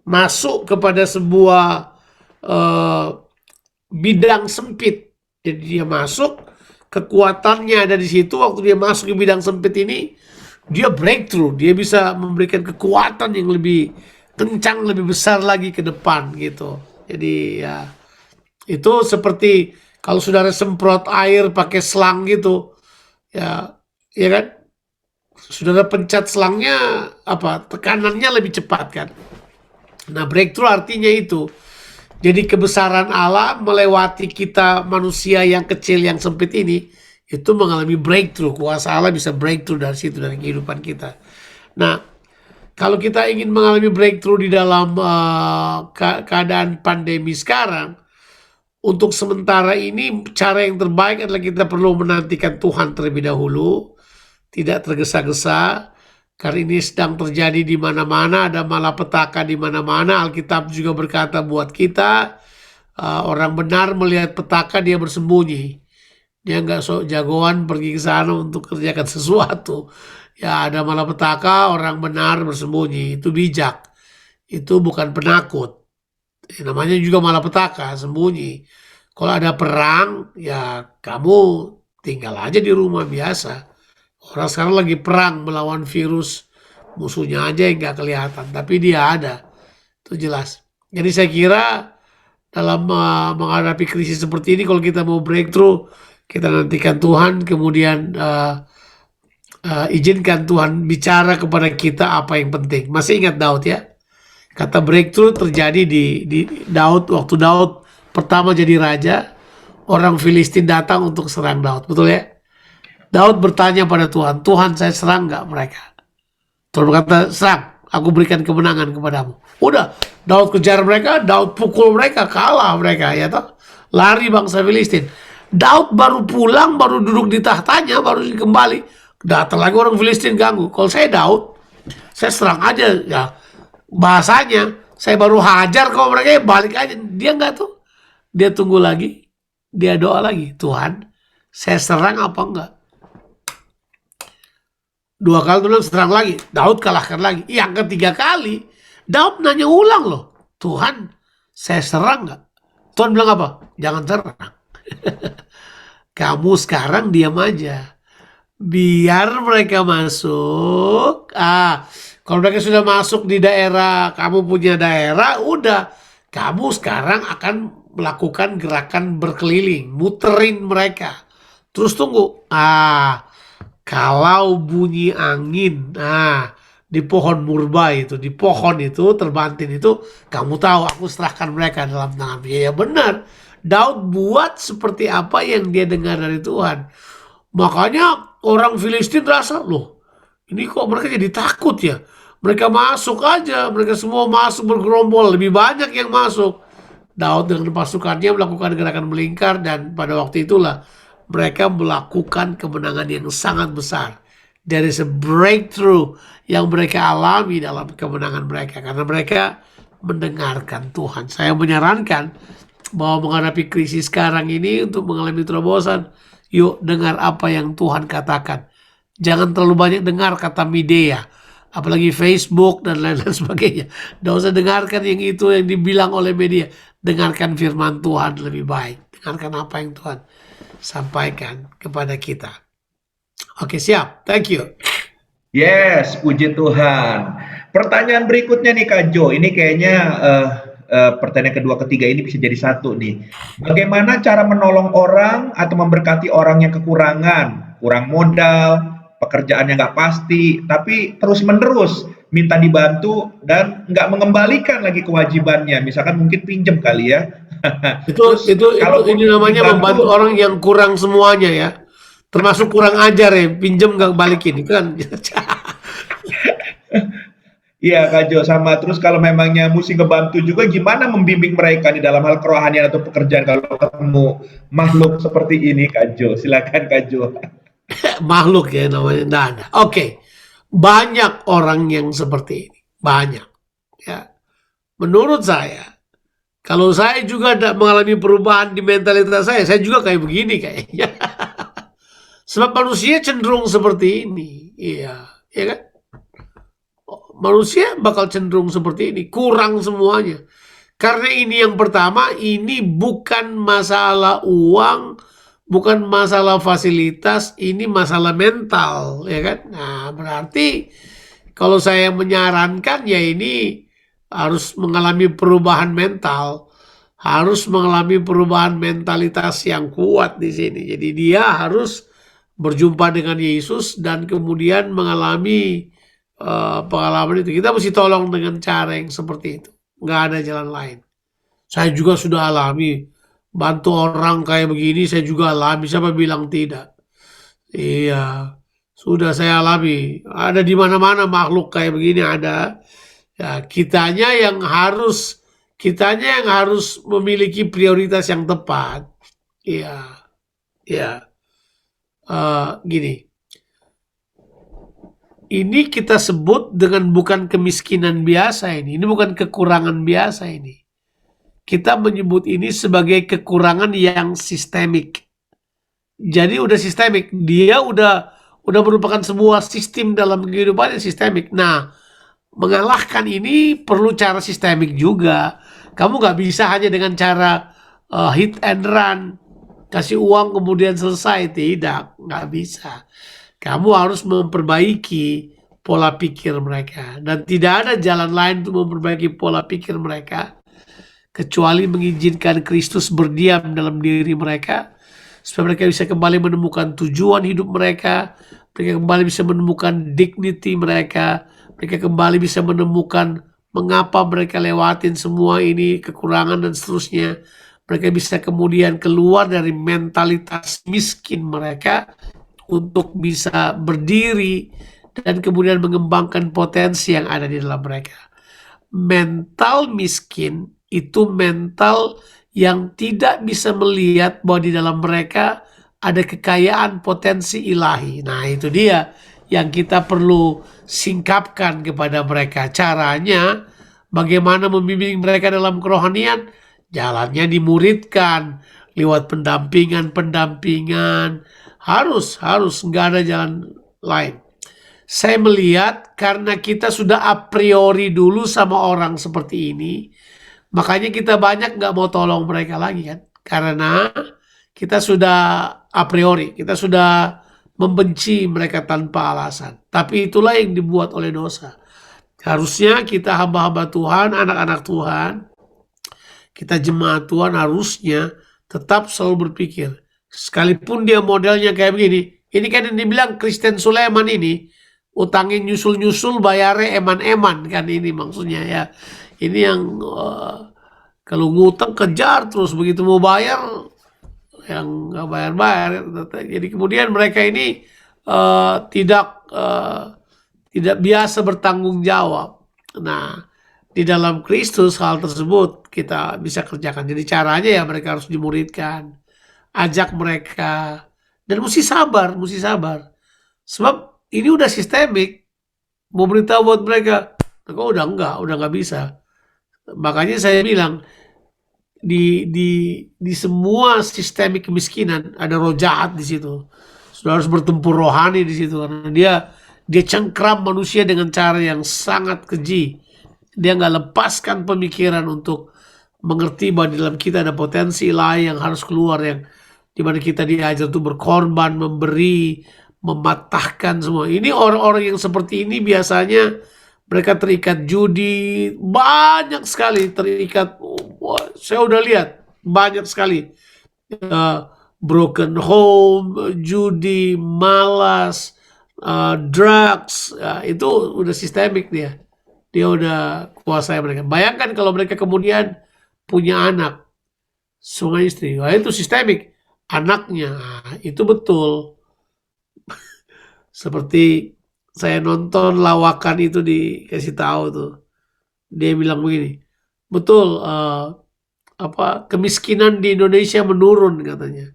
masuk kepada sebuah eh, bidang sempit. Jadi dia masuk, kekuatannya ada di situ. Waktu dia masuk ke bidang sempit ini, dia breakthrough. Dia bisa memberikan kekuatan yang lebih kencang, lebih besar lagi ke depan gitu. Jadi ya itu seperti kalau saudara semprot air pakai selang gitu, ya, ya kan? Saudara pencet selangnya apa? Tekanannya lebih cepat kan? Nah, breakthrough artinya itu. Jadi kebesaran Allah melewati kita manusia yang kecil yang sempit ini itu mengalami breakthrough. Kuasa Allah bisa breakthrough dari situ, dari kehidupan kita. Nah, kalau kita ingin mengalami breakthrough di dalam keadaan pandemi sekarang, untuk sementara ini cara yang terbaik adalah kita perlu menantikan Tuhan terlebih dahulu, tidak tergesa-gesa. Karena ini sedang terjadi di mana-mana, ada malapetaka di mana-mana. Alkitab juga berkata buat kita, orang benar melihat petaka dia bersembunyi. Dia nggak sok jagoan pergi ke sana untuk kerjakan sesuatu. Ya ada malapetaka, orang benar bersembunyi. Itu bijak. Itu bukan penakut. Namanya juga malapetaka, sembunyi. Kalau ada perang, ya kamu tinggal aja di rumah biasa. Orang sekarang lagi perang melawan virus, musuhnya aja yang nggak kelihatan, tapi dia ada, itu jelas. Jadi saya kira dalam menghadapi krisis seperti ini, kalau kita mau breakthrough, kita nantikan Tuhan, kemudian izinkan Tuhan bicara kepada kita apa yang penting. Masih ingat Daud ya? Kata breakthrough terjadi di Daud, waktu Daud pertama jadi raja, orang Filistin datang untuk serang Daud, betul ya? Daud bertanya pada Tuhan, Tuhan saya serang nggak mereka? Tuhan berkata, serang, aku berikan kemenangan kepadamu. Udah, Daud kejar mereka, Daud pukul mereka, kalah mereka, ya toh? Lari bangsa Filistin. Daud baru pulang, baru duduk di tahtanya, baru kembali. Datang lagi orang Filistin ganggu. Kalau saya Daud, saya serang aja, ya. Bahasanya, saya baru hajar kalau mereka balik aja. Dia nggak tuh. Dia tunggu lagi, dia doa lagi, Tuhan, saya serang apa enggak? 2 kali Tuhan serang lagi, Daud kalahkan lagi. Yang ketiga kali, Daud nanya ulang loh, Tuhan, saya serang nggak? Tuhan bilang apa? Jangan serang. Kamu sekarang diam aja. Biar mereka masuk. Kalau mereka sudah masuk di daerah, kamu punya daerah, udah. Kamu sekarang akan melakukan gerakan berkeliling, muterin mereka. Terus tunggu. Kalau bunyi angin, di pohon murba itu, di pohon itu, terbantin itu, kamu tahu aku serahkan mereka dalam tangan. Ya benar, Daud buat seperti apa yang dia dengar dari Tuhan. Makanya orang Filistin rasa, loh ini kok mereka jadi takut ya. Mereka masuk aja, mereka semua masuk bergerombol, lebih banyak yang masuk. Daud dengan pasukannya melakukan gerakan melingkar dan pada waktu itulah mereka melakukan kemenangan yang sangat besar. There is a breakthrough yang mereka alami dalam kemenangan mereka. Karena mereka mendengarkan Tuhan. Saya menyarankan bahwa menghadapi krisis sekarang ini untuk mengalami terobosan, yuk dengar apa yang Tuhan katakan. Jangan terlalu banyak dengar kata media. Apalagi Facebook dan lain-lain sebagainya. Tidak usah dengarkan yang itu yang dibilang oleh media. Dengarkan firman Tuhan lebih baik. Dengarkan apa yang Tuhan sampaikan kepada kita. Oke, siap. Thank you.
Yes, puji Tuhan. Pertanyaan berikutnya nih Kak Jo, ini kayaknya pertanyaan kedua ketiga ini bisa jadi satu nih. Bagaimana cara menolong orang atau memberkati orang yang kekurangan, kurang modal, pekerjaannya nggak pasti, tapi terus-menerus minta dibantu dan nggak mengembalikan lagi kewajibannya, misalkan mungkin pinjem kali ya.
Itu ini namanya membantu orang yang kurang semuanya ya, termasuk kurang ajar ya, pinjem nggak balikin kan.
Iya Kak Jo, sama terus kalau memangnya mesti ngebantu juga gimana membimbing mereka di dalam hal kerohanian atau pekerjaan kalau ketemu makhluk seperti ini Kak Jo. Silakan Kak Jo.
makhluk ya namanya, enggak ada. Oke. Banyak orang yang seperti ini, banyak. Ya. Menurut saya, kalau saya juga tidak mengalami perubahan di mentalitas saya juga kayak begini kayaknya. Sebab manusia cenderung seperti ini. Iya, ya kan? Manusia bakal cenderung seperti ini, kurang semuanya. Karena ini yang pertama, ini bukan masalah uang, bukan masalah fasilitas, ini masalah mental, ya kan? Nah, berarti kalau saya menyarankan ya ini harus mengalami perubahan mental, harus mengalami perubahan mentalitas yang kuat di sini. Jadi dia harus berjumpa dengan Yesus dan kemudian mengalami pengalaman itu. Kita mesti tolong dengan cara yang seperti itu. Nggak ada jalan lain. Saya juga sudah alami. Bantu orang kayak begini saya juga alami. Siapa bilang tidak? Iya. Sudah saya alami. Ada di mana-mana makhluk kayak begini ada. Ya, kitanya yang harus memiliki prioritas yang tepat. Iya. Iya. Gini. Ini kita sebut dengan bukan kemiskinan biasa ini bukan kekurangan biasa ini. Kita menyebut ini sebagai kekurangan yang sistemik. Jadi udah sistemik, dia udah merupakan sebuah sistem dalam kehidupan yang sistemik. Nah, mengalahkan ini perlu cara sistemik juga. Kamu nggak bisa hanya dengan cara hit and run, kasih uang kemudian selesai. Tidak, nggak bisa. Kamu harus memperbaiki pola pikir mereka. Dan tidak ada jalan lain untuk memperbaiki pola pikir mereka kecuali mengizinkan Kristus berdiam dalam diri mereka, supaya mereka bisa kembali menemukan tujuan hidup mereka kembali bisa menemukan dignity mereka kembali bisa menemukan mengapa mereka lewatin semua ini, kekurangan dan seterusnya. Mereka bisa kemudian keluar dari mentalitas miskin mereka untuk bisa berdiri dan kemudian mengembangkan potensi yang ada di dalam mereka. Mental miskin itu mental yang tidak bisa melihat bahwa di dalam mereka ada kekayaan potensi ilahi. Nah, itu dia yang kita perlu singkapkan kepada mereka. Caranya bagaimana membimbing mereka dalam kerohanian? Jalannya dimuridkan lewat pendampingan. Harus nggak ada jalan lain. Saya melihat karena kita sudah a priori dulu sama orang seperti ini, makanya kita banyak nggak mau tolong mereka lagi kan. Karena kita sudah a priori, kita sudah membenci mereka tanpa alasan. Tapi itulah yang dibuat oleh dosa. Harusnya kita hamba-hamba Tuhan, anak-anak Tuhan, kita jemaat Tuhan harusnya tetap selalu berpikir. Sekalipun dia modelnya kayak begini, ini kan yang dibilang Kristen Sulaiman ini, utangin nyusul-nyusul, bayarnya eman-eman kan ini maksudnya ya. Ini yang kalau ngutang kejar terus, begitu mau bayar yang nggak bayar-bayar. Jadi kemudian mereka ini tidak biasa bertanggung jawab. Nah, di dalam Kristus hal tersebut kita bisa kerjakan. Jadi caranya ya mereka harus dimuridkan, ajak mereka, dan mesti sabar. Sebab ini udah sistemik. Mau beritahu buat mereka, udah nggak bisa. Makanya saya bilang di semua sistemik kemiskinan ada roh jahat di situ. Sudah harus bertempur rohani di situ karena dia cengkram manusia dengan cara yang sangat keji. Dia nggak lepaskan pemikiran untuk mengerti bahwa di dalam kita ada potensi lain yang harus keluar, yang dimana kita diajar untuk berkorban, memberi, mematahkan semua. Ini orang-orang yang seperti ini biasanya mereka terikat judi, banyak sekali terikat. Saya udah lihat banyak sekali broken home, judi, malas, drugs, itu udah sistemik dia udah kuasai mereka. Bayangkan kalau mereka kemudian punya anak, sungai istri, itu sistemik. Anaknya, itu betul. Seperti saya nonton lawakan itu dikasih tahu tuh, dia bilang begini, betul, kemiskinan di Indonesia menurun katanya.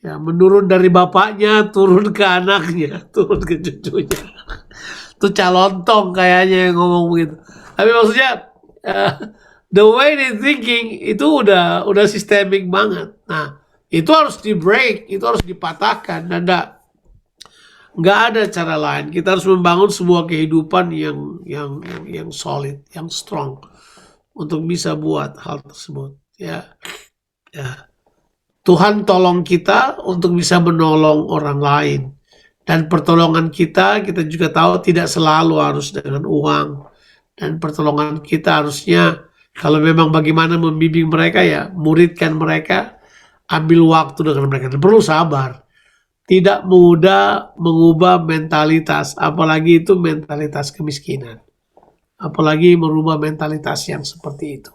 Ya, menurun dari bapaknya, turun ke anaknya, turun ke cucunya. Itu calontong kayaknya yang ngomong begitu. Tapi maksudnya eh, the way they thinking itu udah sistemik banget. Nah, itu harus di break, itu harus dipatahkan dan nggak ada cara lain. Kita harus membangun sebuah kehidupan yang solid, yang strong untuk bisa buat hal tersebut. Ya, ya. Tuhan tolong kita untuk bisa menolong orang lain. Dan pertolongan kita juga tahu tidak selalu harus dengan uang. Dan pertolongan kita harusnya, kalau memang bagaimana membimbing mereka ya, muridkan mereka, ambil waktu dengan mereka. Dan perlu sabar. Tidak mudah mengubah mentalitas, apalagi itu mentalitas kemiskinan. Apalagi merubah mentalitas yang seperti itu.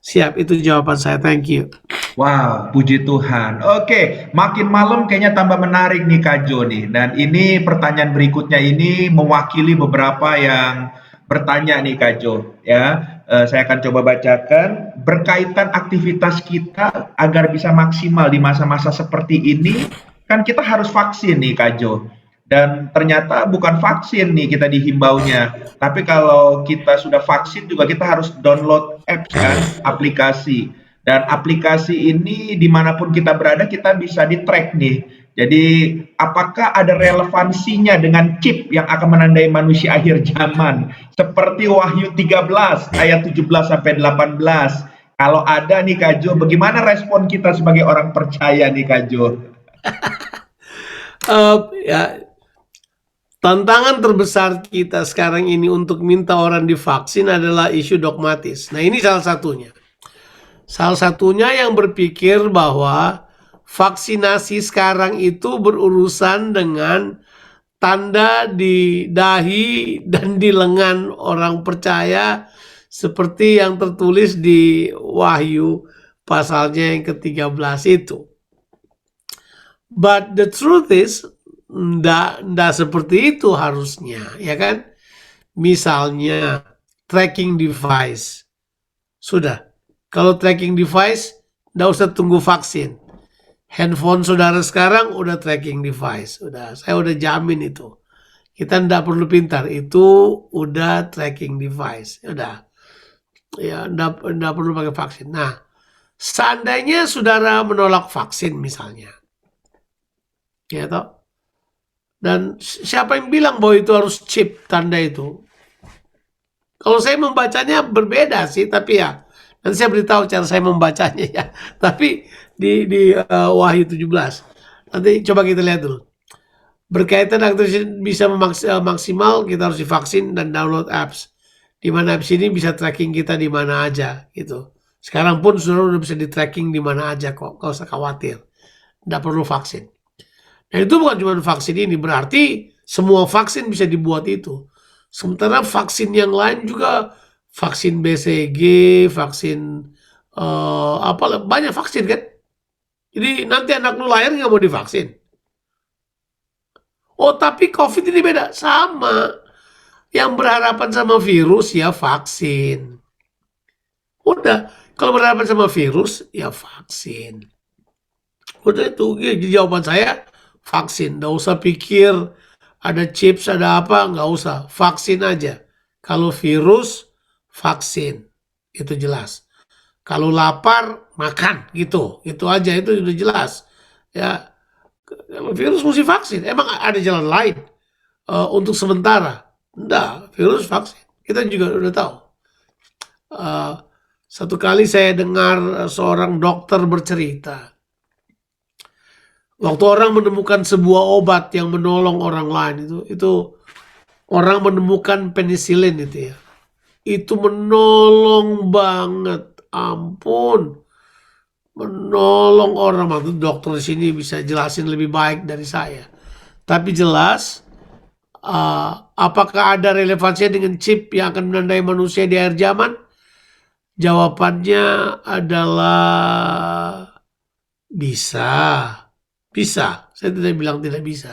Siap, itu jawaban saya. Thank you.
Wow, puji Tuhan. Oke, makin malam kayaknya tambah menarik nih Kak Jo nih. Dan ini pertanyaan berikutnya ini mewakili beberapa yang bertanya nih Kak Jo. Ya, saya akan coba bacakan. Berkaitan aktivitas kita agar bisa maksimal di masa-masa seperti ini, kan kita harus vaksin nih Kak Jo. Dan ternyata bukan vaksin nih kita dihimbaunya. Tapi kalau kita sudah vaksin juga kita harus download apps kan, aplikasi. Dan aplikasi ini dimanapun kita berada kita bisa di-track nih. Jadi apakah ada relevansinya dengan chip yang akan menandai manusia akhir zaman? Seperti Wahyu 13 ayat 17 sampai 18. Kalau ada nih Kak Jo, bagaimana respon kita sebagai orang percaya nih Kak Jo?
Ya, tantangan terbesar kita sekarang ini untuk minta orang divaksin adalah isu dogmatis. Nah, ini salah satunya. Salah satunya yang berpikir bahwa vaksinasi sekarang itu berurusan dengan tanda di dahi dan di lengan orang percaya seperti yang tertulis di Wahyu pasalnya yang ke-13 itu. But the truth is, ndak seperti itu harusnya, ya kan? Misalnya tracking device. Sudah. Kalau tracking device, nggak usah tunggu vaksin. Handphone saudara sekarang udah tracking device. Saya udah jamin itu. Kita nggak perlu pintar. Itu udah tracking device. Udah. Ya, nggak perlu pakai vaksin. Nah, seandainya saudara menolak vaksin misalnya. Ya toh? Dan siapa yang bilang bahwa itu harus chip tanda itu? Kalau saya membacanya berbeda sih, tapi ya nanti saya beritahu cara saya membacanya ya. Tapi di Wahyu 17. Nanti coba kita lihat dulu. Berkaitan aktivitas bisa maksimal, kita harus divaksin dan download apps. Di mana apps ini bisa tracking kita di mana aja gitu. Sekarang pun sudah bisa di tracking di mana aja kok. Gak usah khawatir. Nggak perlu vaksin. Dan itu bukan cuma vaksin ini, berarti semua vaksin bisa dibuat itu. Sementara vaksin yang lain juga, vaksin BCG, vaksin banyak vaksin kan. Jadi nanti anak lu lahir nggak mau divaksin. Oh tapi COVID ini beda, sama. Yang berharapan sama virus ya vaksin. Udah, kalau berhadapan sama virus ya vaksin. Udah itu jawaban saya, vaksin. Nggak usah pikir ada chips, ada apa, nggak usah. Vaksin aja. Kalau virus, vaksin. Itu jelas. Kalau lapar, makan. Gitu. Itu aja, itu udah jelas. Ya, kalau virus mesti vaksin. Emang ada jalan lain untuk sementara? Enggak, virus vaksin. Kita juga udah tahu. Satu kali saya dengar seorang dokter bercerita. Waktu orang menemukan sebuah obat yang menolong orang lain itu orang menemukan penisilin itu ya. Itu menolong banget, ampun. Menolong orang, maksud dokter di sini bisa jelasin lebih baik dari saya. Tapi jelas, apakah ada relevansinya dengan chip yang akan menandai manusia di akhir zaman? Jawabannya adalah bisa. Bisa, saya tidak bilang tidak bisa.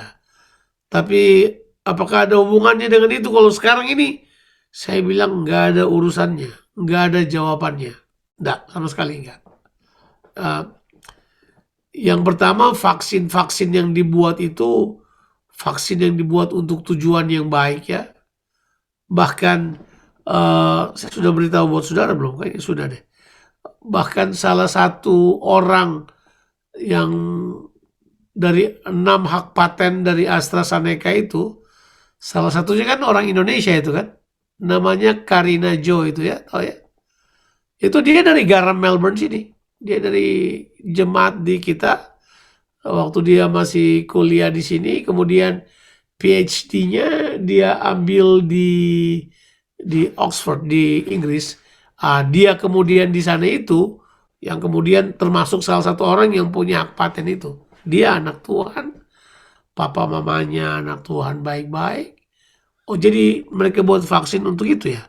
Tapi apakah ada hubungannya dengan itu? Kalau sekarang ini, saya bilang nggak ada urusannya, nggak ada jawabannya. Nggak, sama sekali nggak. Yang pertama, vaksin-vaksin yang dibuat itu vaksin yang dibuat untuk tujuan yang baik ya. Bahkan saya sudah beritahu buat saudara belum? Kayaknya sudah deh. Bahkan salah satu orang yang dari 6 hak paten dari AstraZeneca itu, salah satunya kan orang Indonesia itu kan, namanya Karina Jo itu ya, tahu ya? Itu dia dari Garam Melbourne sini. Dia dari jemaat di kita waktu dia masih kuliah di sini, kemudian PhD-nya dia ambil di Oxford di Inggris. Dia kemudian di sana itu yang kemudian termasuk salah satu orang yang punya hak paten itu. Dia anak Tuhan, papa mamanya anak Tuhan baik-baik. Oh, jadi mereka buat vaksin untuk itu ya?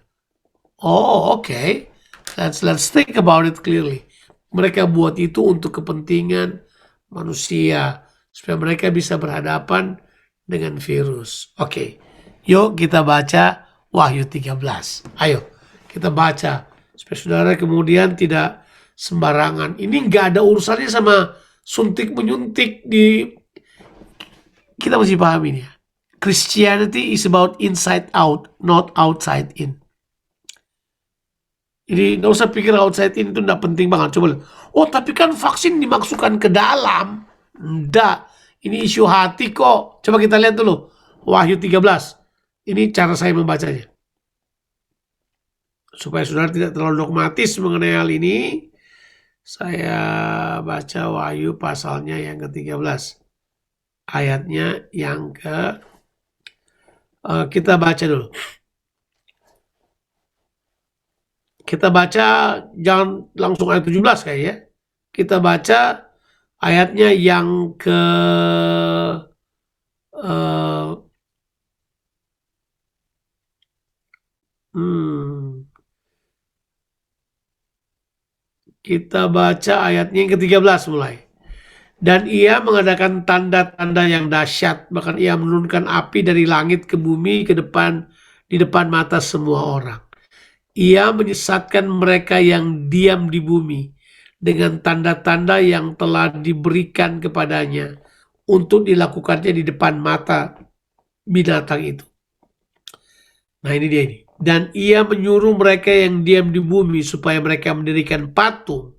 Oh, oke. Let's think about it clearly. Mereka buat itu untuk kepentingan manusia supaya mereka bisa berhadapan dengan virus. Oke. Yuk kita baca Wahyu 13. Ayo kita baca supaya saudara kemudian tidak sembarangan. Ini nggak ada urusannya sama suntik menyuntik di, kita mesti paham ini ya. Christianity is about inside out, not outside in. Jadi nggak usah pikir outside in itu nggak penting banget. Coba lihat. Oh tapi kan vaksin dimasukkan ke dalam. Nggak. Ini isu hati kok. Coba kita lihat dulu. Wahyu 13. Ini cara saya membacanya. Supaya saudara tidak terlalu dogmatis mengenai hal ini, saya baca Wahyu pasalnya yang ke-13. Ayatnya yang ke... kita baca dulu. Kita baca, jangan langsung ayat 17 kayaknya. Kita baca ayatnya yang ke... kita baca ayatnya yang ke-13 mulai. Dan ia mengadakan tanda-tanda yang dahsyat, bahkan ia menurunkan api dari langit ke bumi di depan mata semua orang. Ia menyesatkan mereka yang diam di bumi dengan tanda-tanda yang telah diberikan kepadanya untuk dilakukannya di depan mata binatang itu. Nah ini dia ini. Dan ia menyuruh mereka yang diam di bumi supaya mereka mendirikan patung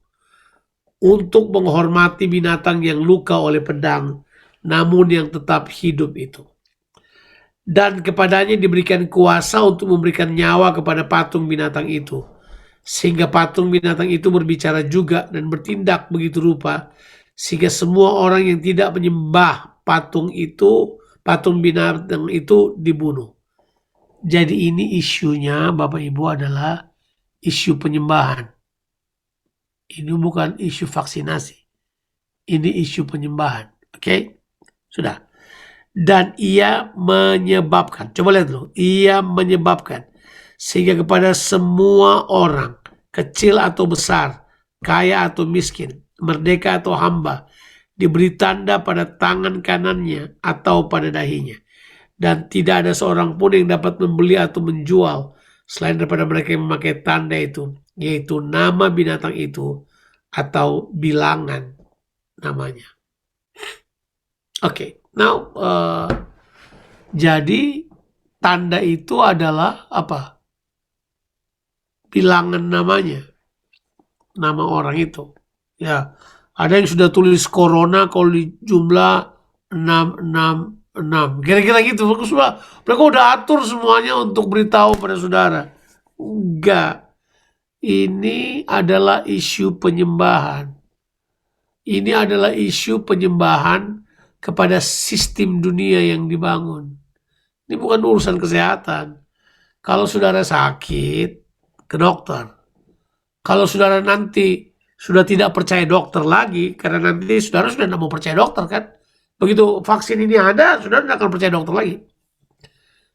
untuk menghormati binatang yang luka oleh pedang, namun yang tetap hidup itu. Dan kepadanya diberikan kuasa untuk memberikan nyawa kepada patung binatang itu. Sehingga patung binatang itu berbicara juga dan bertindak begitu rupa. Sehingga semua orang yang tidak menyembah patung binatang itu dibunuh. Jadi ini isunya Bapak Ibu adalah isu penyembahan. Ini bukan isu vaksinasi. Ini isu penyembahan. Oke? Sudah. Dan ia menyebabkan, coba lihat dulu, ia menyebabkan sehingga kepada semua orang, kecil atau besar, kaya atau miskin, merdeka atau hamba, diberi tanda pada tangan kanannya atau pada dahinya. Dan tidak ada seorang pun yang dapat membeli atau menjual selain daripada mereka yang memakai tanda itu, yaitu nama binatang itu atau bilangan namanya. Oke, now jadi tanda itu adalah apa? Bilangan namanya, nama orang itu. Ya, ada yang sudah tulis corona kalau di jumlah 666. Kira-kira gitu. Mereka udah atur semuanya untuk beritahu pada saudara. Enggak. Ini adalah isu penyembahan. Ini adalah isu penyembahan kepada sistem dunia yang dibangun. Ini bukan urusan kesehatan. Kalau saudara sakit, ke dokter. Kalau saudara nanti sudah tidak percaya dokter lagi, karena nanti saudara sudah tidak mau percaya dokter kan? Begitu vaksin ini ada, saudara tidak akan percaya dokter lagi.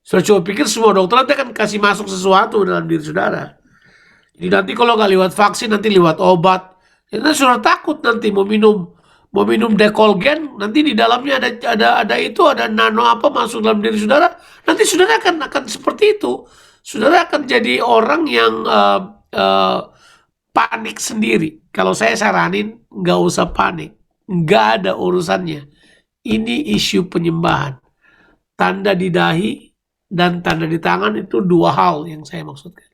Saudara coba pikir semua dokter nanti akan kasih masuk sesuatu dalam diri saudara. Jadi nanti kalau nggak lewat vaksin, nanti lewat obat. Jadi saudara takut nanti mau minum dekolgen, nanti di dalamnya ada nano apa masuk dalam diri saudara. Nanti saudara akan seperti itu. Saudara akan jadi orang yang panik sendiri. Kalau saya saranin nggak usah panik. nggak ada urusannya. Ini isu penyembahan. Tanda di dahi dan tanda di tangan itu dua hal yang saya maksudkan.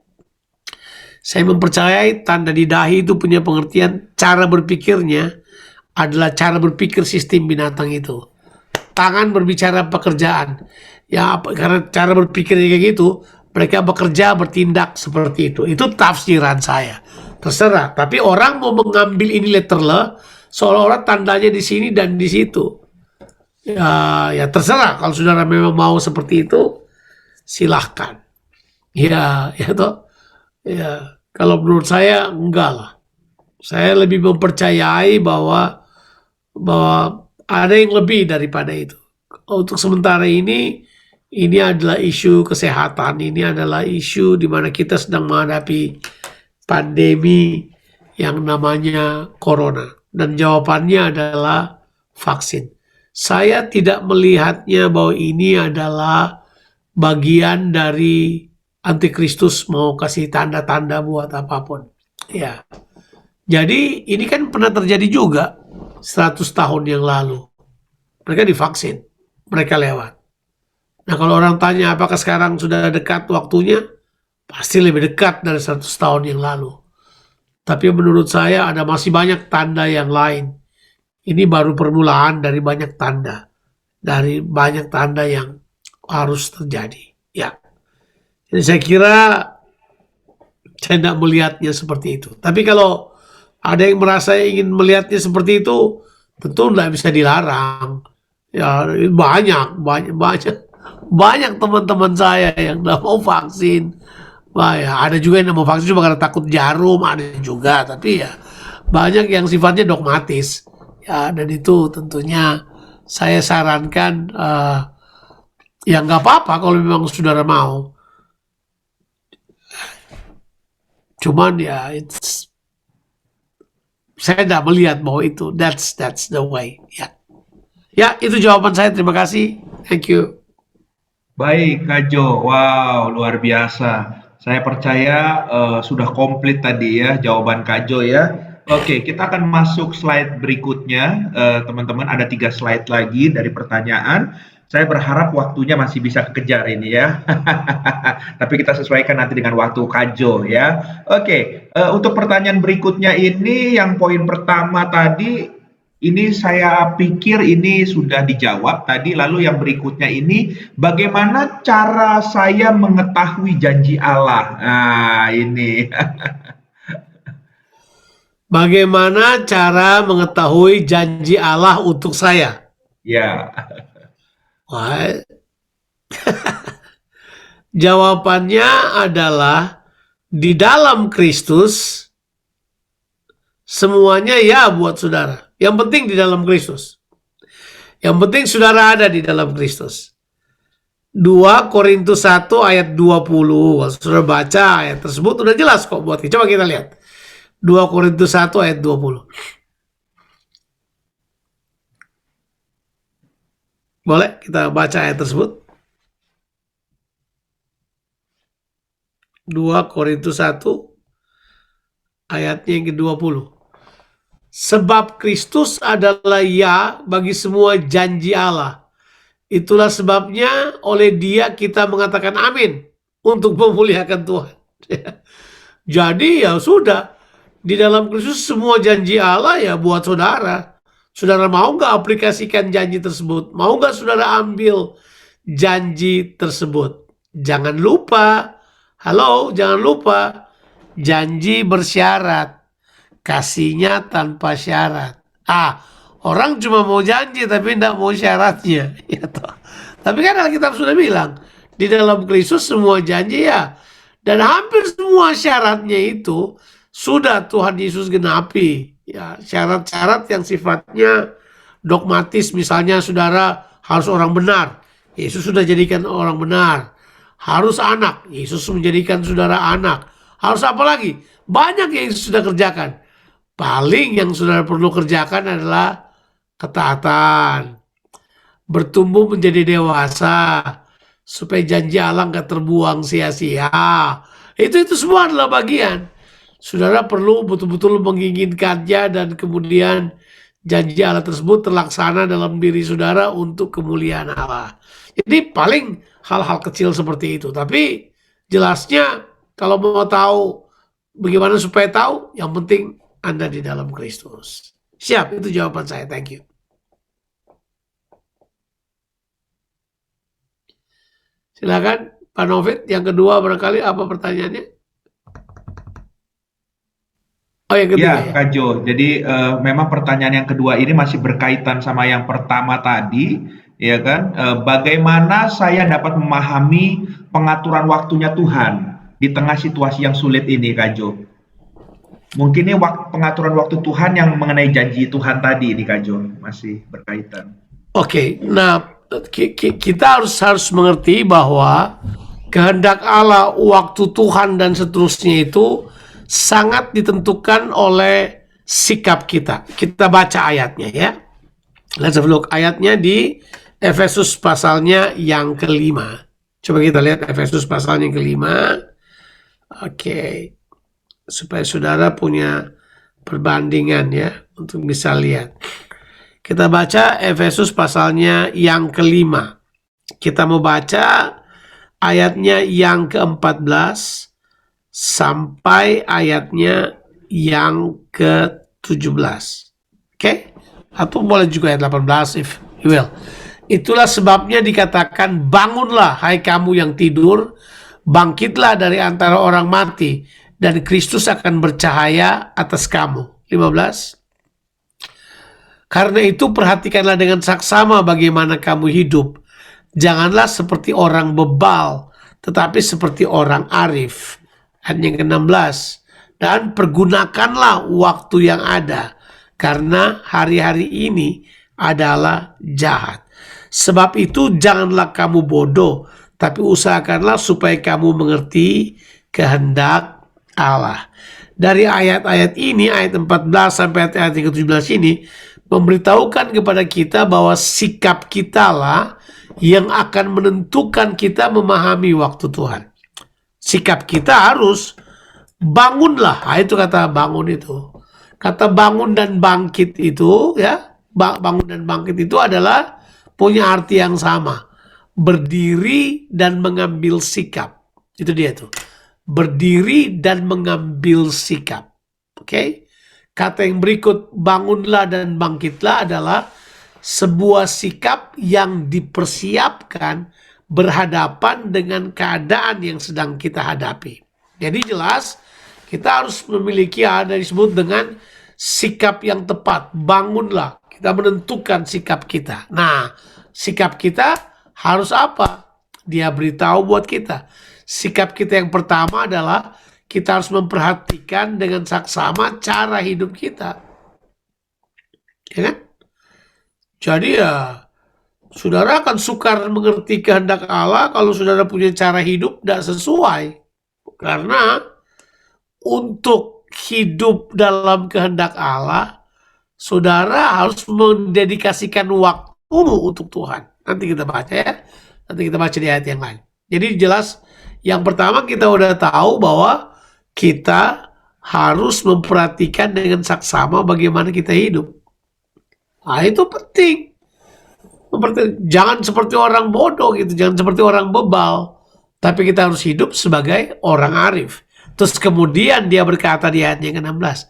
Saya mempercayai tanda di dahi itu punya pengertian cara berpikirnya adalah cara berpikir sistem binatang itu. Tangan berbicara pekerjaan. Ya, karena cara berpikirnya kayak gitu, mereka bekerja, bertindak seperti itu. Itu tafsiran saya. Terserah. Tapi orang mau mengambil ini letterle, seolah-olah tandanya di sini dan di situ. Ya terserah. Kalau saudara memang mau seperti itu, silahkan. Ya toh. Ya, kalau menurut saya enggak lah. Saya lebih mempercayai bahwa ada yang lebih daripada itu. Untuk sementara ini adalah isu kesehatan, ini adalah isu di mana kita sedang menghadapi pandemi yang namanya corona. Dan jawabannya adalah vaksin. Saya tidak melihatnya bahwa ini adalah bagian dari antikristus mau kasih tanda-tanda buat apapun. Ya. Jadi ini kan pernah terjadi juga 100 tahun yang lalu. Mereka divaksin, mereka lewat. Nah kalau orang tanya apakah sekarang sudah dekat waktunya, pasti lebih dekat dari 100 tahun yang lalu. Tapi menurut saya ada masih banyak tanda yang lain. Ini baru permulaan dari banyak tanda. Dari banyak tanda yang harus terjadi. Ya. Jadi saya kira saya tidak melihatnya seperti itu. Tapi kalau ada yang merasa ingin melihatnya seperti itu, tentu tidak bisa dilarang. Ya banyak teman-teman saya yang tidak mau vaksin. Wah, ya, ada juga yang mau vaksin cuma karena takut jarum, ada juga. Tapi ya banyak yang sifatnya dogmatis. Ya, dan itu tentunya saya sarankan ya nggak apa-apa kalau memang saudara mau. Cuman ya saya tidak melihat bahwa itu that's the way. Ya itu jawaban saya. Terima kasih. Thank you.
Baik, Kak Jo. Wow, luar biasa. Saya percaya sudah komplit tadi ya jawaban Kak Jo ya. Oke, kita akan masuk slide berikutnya. Teman-teman, ada 3 slide lagi dari pertanyaan. Saya berharap waktunya masih bisa kekejar ini ya. Tapi kita sesuaikan nanti dengan waktu Kak Jo ya. Oke, untuk pertanyaan berikutnya ini yang poin pertama tadi, ini saya pikir ini sudah dijawab tadi. Lalu yang berikutnya ini, bagaimana cara saya mengetahui janji Allah? Nah, ini.
Bagaimana cara mengetahui janji Allah untuk saya?
Ya.
Wah. Jawabannya adalah di dalam Kristus semuanya ya buat saudara. Yang penting di dalam Kristus. Yang penting saudara ada di dalam Kristus. 2 Korintus 1 ayat 20. Kalau saudara baca ayat tersebut udah jelas kok buat kita. Coba kita lihat. 2 Korintus 1 ayat 20. Boleh kita baca ayat tersebut? 2 Korintus 1 ayatnya yang ke-20. Sebab Kristus adalah ya bagi semua janji Allah. Itulah sebabnya oleh Dia kita mengatakan amin untuk memuliakan Tuhan. Jadi ya sudah, di dalam Kristus semua janji Allah ya buat saudara. Saudara mau nggak aplikasikan janji tersebut? Mau nggak saudara ambil janji tersebut? Jangan lupa, jangan lupa, janji bersyarat. Kasihnya tanpa syarat. Orang cuma mau janji tapi tidak mau syaratnya. Tapi kan Alkitab sudah bilang, di dalam Kristus semua janji ya. Dan hampir semua syaratnya itu sudah Tuhan Yesus genapi. Ya, syarat-syarat yang sifatnya dogmatis, misalnya saudara harus orang benar. Yesus sudah jadikan orang benar. Harus anak. Yesus menjadikan saudara anak. Harus apa lagi? Banyak yang Yesus sudah kerjakan. Paling yang saudara perlu kerjakan adalah ketaatan. Bertumbuh menjadi dewasa. Supaya janji Allah nggak terbuang sia-sia. Itu semua adalah bagian. Saudara perlu betul-betul menginginkannya dan kemudian janji Allah tersebut terlaksana dalam diri saudara untuk kemuliaan Allah. Jadi paling hal-hal kecil seperti itu. Tapi jelasnya kalau mau tahu bagaimana supaya tahu, yang penting Anda di dalam Kristus. Siap, itu jawaban saya. Thank you. Silakan Pak Novit, yang kedua barangkali apa pertanyaannya? Oh, yang ketiga
Ya, Kak Jo. Jadi memang pertanyaan yang kedua ini masih berkaitan sama yang pertama tadi, ya kan? Bagaimana saya dapat memahami pengaturan waktunya Tuhan di tengah situasi yang sulit ini, Kak Jo? Mungkin ini pengaturan waktu Tuhan yang mengenai janji Tuhan tadi ini, Kak Jo, masih berkaitan.
Oke, nah kita harus mengerti bahwa kehendak Allah, waktu Tuhan dan seterusnya itu sangat ditentukan oleh sikap kita. Kita baca ayatnya ya. Let's have a look. Ayatnya di Efesus pasalnya yang kelima. Coba kita lihat Efesus pasalnya yang kelima. Oke. Supaya saudara punya perbandingan ya, untuk bisa lihat. Kita baca Efesus pasalnya yang kelima. Kita mau baca ayatnya yang ke-14 sampai ayatnya yang ke-17. Oke? Atau boleh juga ayat 18 if you will. Itulah sebabnya dikatakan, bangunlah hai kamu yang tidur, bangkitlah dari antara orang mati, dan Kristus akan bercahaya atas kamu. 15. Karena itu perhatikanlah dengan saksama bagaimana kamu hidup. Janganlah seperti orang bebal, tetapi seperti orang arif. Ayat yang ke-16. Dan pergunakanlah waktu yang ada, karena hari-hari ini adalah jahat. Sebab itu janganlah kamu bodoh, tapi usahakanlah supaya kamu mengerti kehendak Allah. Dari ayat-ayat ini, ayat 14 sampai ayat yang ke-17 ini, memberitahukan kepada kita bahwa sikap kita lah yang akan menentukan kita memahami waktu Tuhan. Sikap kita harus bangunlah. Nah, itu kata bangun itu. Kata bangun dan bangkit itu ya, bangun dan bangkit itu adalah punya arti yang sama. Berdiri dan mengambil sikap. Itu dia tuh. Berdiri dan mengambil sikap. Oke? Kata yang berikut, bangunlah dan bangkitlah, adalah sebuah sikap yang dipersiapkan berhadapan dengan keadaan yang sedang kita hadapi. Jadi jelas kita harus memiliki ada disebut dengan sikap yang tepat. Bangunlah, kita menentukan sikap kita. Nah, sikap kita harus apa? Dia beritahu buat kita. Sikap kita yang pertama adalah kita harus memperhatikan dengan saksama cara hidup kita. Ya kan? Jadi ya, saudara akan sukar mengerti kehendak Allah kalau saudara punya cara hidup tidak sesuai. Karena untuk hidup dalam kehendak Allah, saudara harus mendedikasikan waktumu untuk Tuhan. Nanti kita baca ya. Nanti kita baca di ayat yang lain. Jadi jelas, yang pertama kita udah tahu bahwa kita harus memperhatikan dengan saksama bagaimana kita hidup. Nah, itu penting. Jangan seperti orang bodoh gitu, jangan seperti orang bebal. Tapi kita harus hidup sebagai orang arif. Terus kemudian dia berkata di ayat yang ke-16,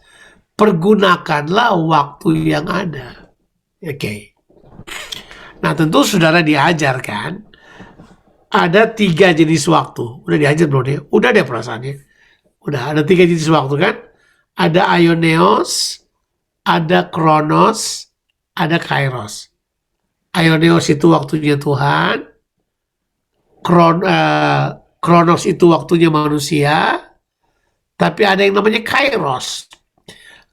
pergunakanlah waktu yang ada. Oke. Nah, tentu saudara diajarkan ada 3 jenis waktu. Udah diajar belum deh? Udah deh perasaannya. Udah ada 3 jenis waktu kan? Ada aionios, ada kronos, ada kairos. Aionios itu waktunya Tuhan. Kronos itu waktunya manusia. Tapi ada yang namanya kairos.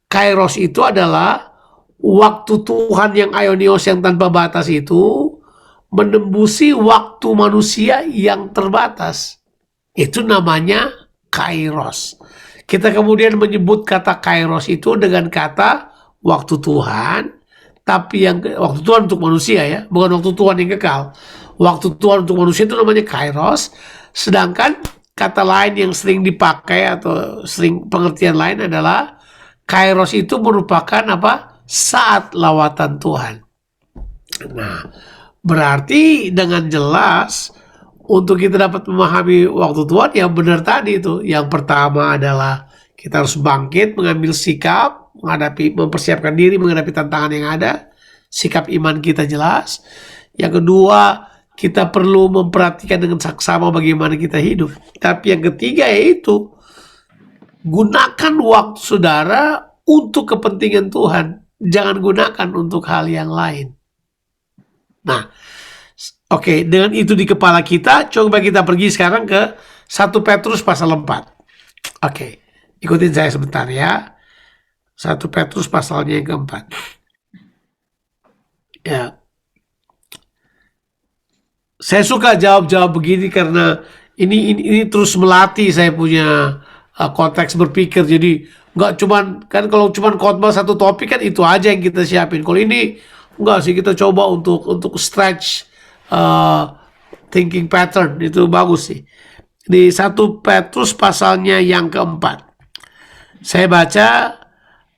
Kairos itu adalah waktu Tuhan yang aionios, yang tanpa batas itu, menembusi waktu manusia yang terbatas. Itu namanya kairos. Kita kemudian menyebut kata kairos itu dengan kata waktu Tuhan, tapi yang waktu Tuhan untuk manusia ya, bukan waktu Tuhan yang kekal. Waktu Tuhan untuk manusia itu namanya kairos. Sedangkan kata lain yang sering dipakai atau sering pengertian lain adalah kairos itu merupakan apa? saat lawatan Tuhan. Nah, berarti dengan jelas untuk kita dapat memahami waktu Tuhan yang benar tadi itu, yang pertama adalah kita harus bangkit, mengambil sikap, mempersiapkan diri menghadapi tantangan yang ada. Sikap iman kita jelas. Yang kedua, kita perlu memperhatikan dengan saksama bagaimana kita hidup. Tapi yang ketiga yaitu gunakan waktu saudara untuk kepentingan Tuhan. Jangan gunakan untuk hal yang lain. Nah, oke, dengan itu di kepala kita, coba kita pergi sekarang ke 1 Petrus pasal 4. Oke, ikutin saya sebentar ya. 1 Petrus pasalnya yang keempat. Ya. Saya suka jawab-jawab begini karena ini terus melatih saya punya konteks berpikir. Jadi nggak cuman, kan kalau cuman khotbah satu topik kan itu aja yang kita siapin. Kalau ini enggak sih, kita coba untuk stretch thinking pattern, itu bagus sih. Di 1 Petrus pasalnya yang keempat. Saya baca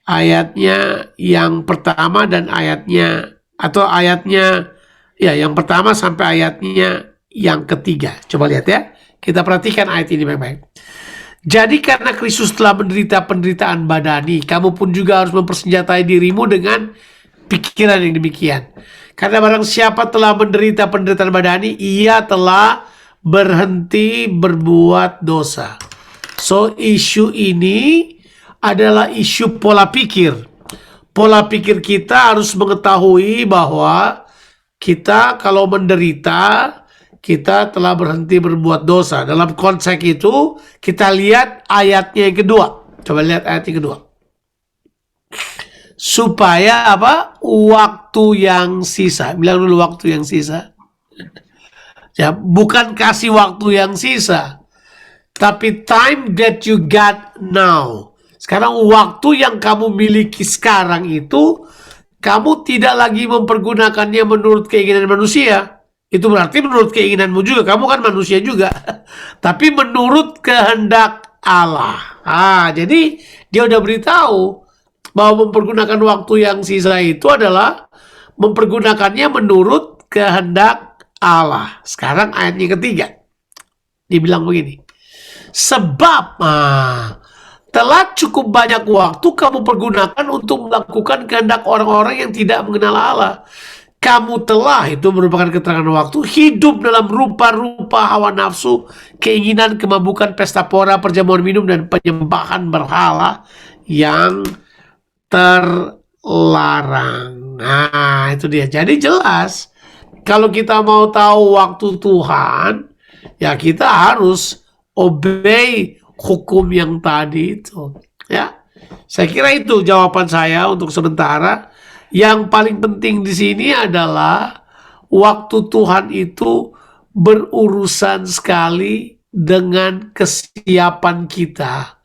ayatnya yang pertama dan ayatnya yang pertama sampai ayatnya yang ketiga. Coba lihat ya. Kita perhatikan ayat ini baik-baik. Jadi karena Kristus telah menderita penderitaan badani, kamu pun juga harus mempersenjatai dirimu dengan pikiran yang demikian. Karena barang siapa telah menderita penderitaan badani, ia telah berhenti berbuat dosa. So, isu ini adalah isu pola pikir. Pola pikir kita harus mengetahui bahwa kita kalau menderita, kita telah berhenti berbuat dosa. Dalam konteks itu, kita lihat ayatnya yang kedua. Coba lihat ayat yang kedua. Supaya apa? Waktu yang sisa. Bilang dulu waktu yang sisa. Ya, bukan kasih waktu yang sisa, tapi time that you got now. Sekarang waktu yang kamu miliki sekarang itu, kamu tidak lagi mempergunakannya menurut keinginan manusia. Itu berarti menurut keinginanmu juga, kamu kan manusia juga. Tapi menurut kehendak Allah. Jadi dia udah beritahu bahwa mempergunakan waktu yang sisa itu adalah mempergunakannya menurut kehendak Allah. Sekarang ayatnya ketiga. Dibilang begini. Sebab telah cukup banyak waktu kamu pergunakan untuk melakukan kehendak orang-orang yang tidak mengenal Allah. Kamu telah, itu merupakan keterangan waktu, hidup dalam rupa-rupa hawa nafsu, keinginan, kemabukan, pesta pora, perjamuan minum, dan penyembahan berhala yang terlarang. Nah, itu dia. Jadi jelas, kalau kita mau tahu waktu Tuhan, ya kita harus obey hukum yang tadi itu. Ya, saya kira itu jawaban saya untuk sementara. Yang paling penting di sini adalah waktu Tuhan itu berurusan sekali dengan kesiapan kita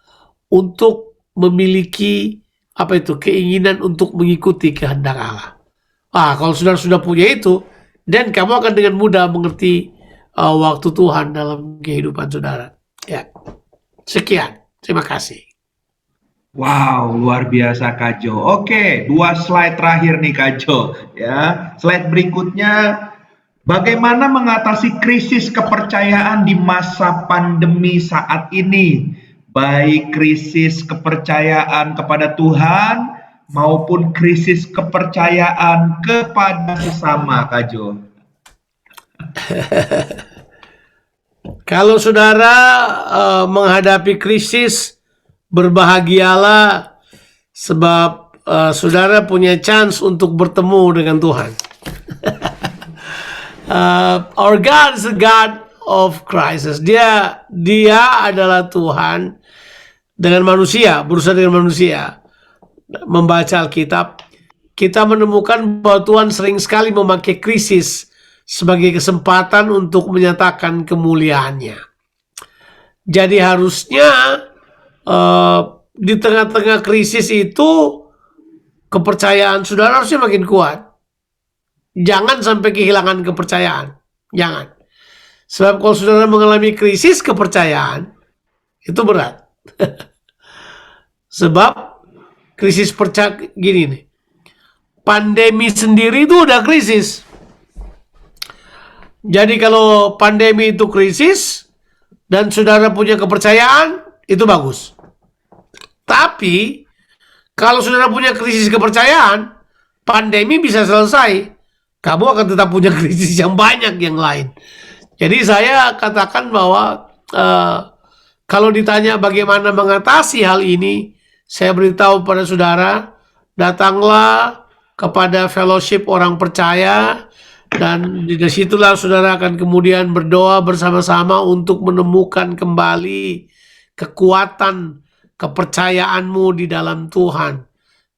untuk memiliki keinginan untuk mengikuti kehendak Allah. Kalau sudah punya itu, dan kamu akan dengan mudah mengerti waktu Tuhan dalam kehidupan saudara. Ya, sekian. Terima kasih.
Wow, luar biasa Kak Jo. Oke, 2 slide terakhir nih Kak Jo. Ya, slide berikutnya, bagaimana mengatasi krisis kepercayaan di masa pandemi saat ini? Baik krisis kepercayaan kepada Tuhan maupun krisis kepercayaan kepada sesama, Kak Jo.
Kalau saudara menghadapi krisis, berbahagialah sebab saudara punya chance untuk bertemu dengan Tuhan. Our God is a God of crisis. Dia adalah Tuhan dengan manusia, berusaha dengan manusia. Membaca Alkitab, kita menemukan bahwa Tuhan sering sekali memakai krisis sebagai kesempatan untuk menyatakan kemuliaannya. Jadi harusnya di tengah-tengah krisis itu kepercayaan saudara harusnya makin kuat. Jangan sampai kehilangan kepercayaan. Jangan. Sebab kalau saudara mengalami krisis kepercayaan, itu berat. Sebab krisis percaya gini nih. pandemi sendiri itu udah krisis. Jadi kalau pandemi itu krisis dan saudara punya kepercayaan, itu bagus. Tapi kalau saudara punya krisis kepercayaan, pandemi bisa selesai. Kamu akan tetap punya krisis yang banyak yang lain. Jadi saya katakan bahwa kalau ditanya bagaimana mengatasi hal ini, saya beritahu pada saudara, datanglah kepada fellowship orang percaya, dan di situlah saudara akan kemudian berdoa bersama-sama untuk menemukan kembali kekuatan kepercayaanmu di dalam Tuhan.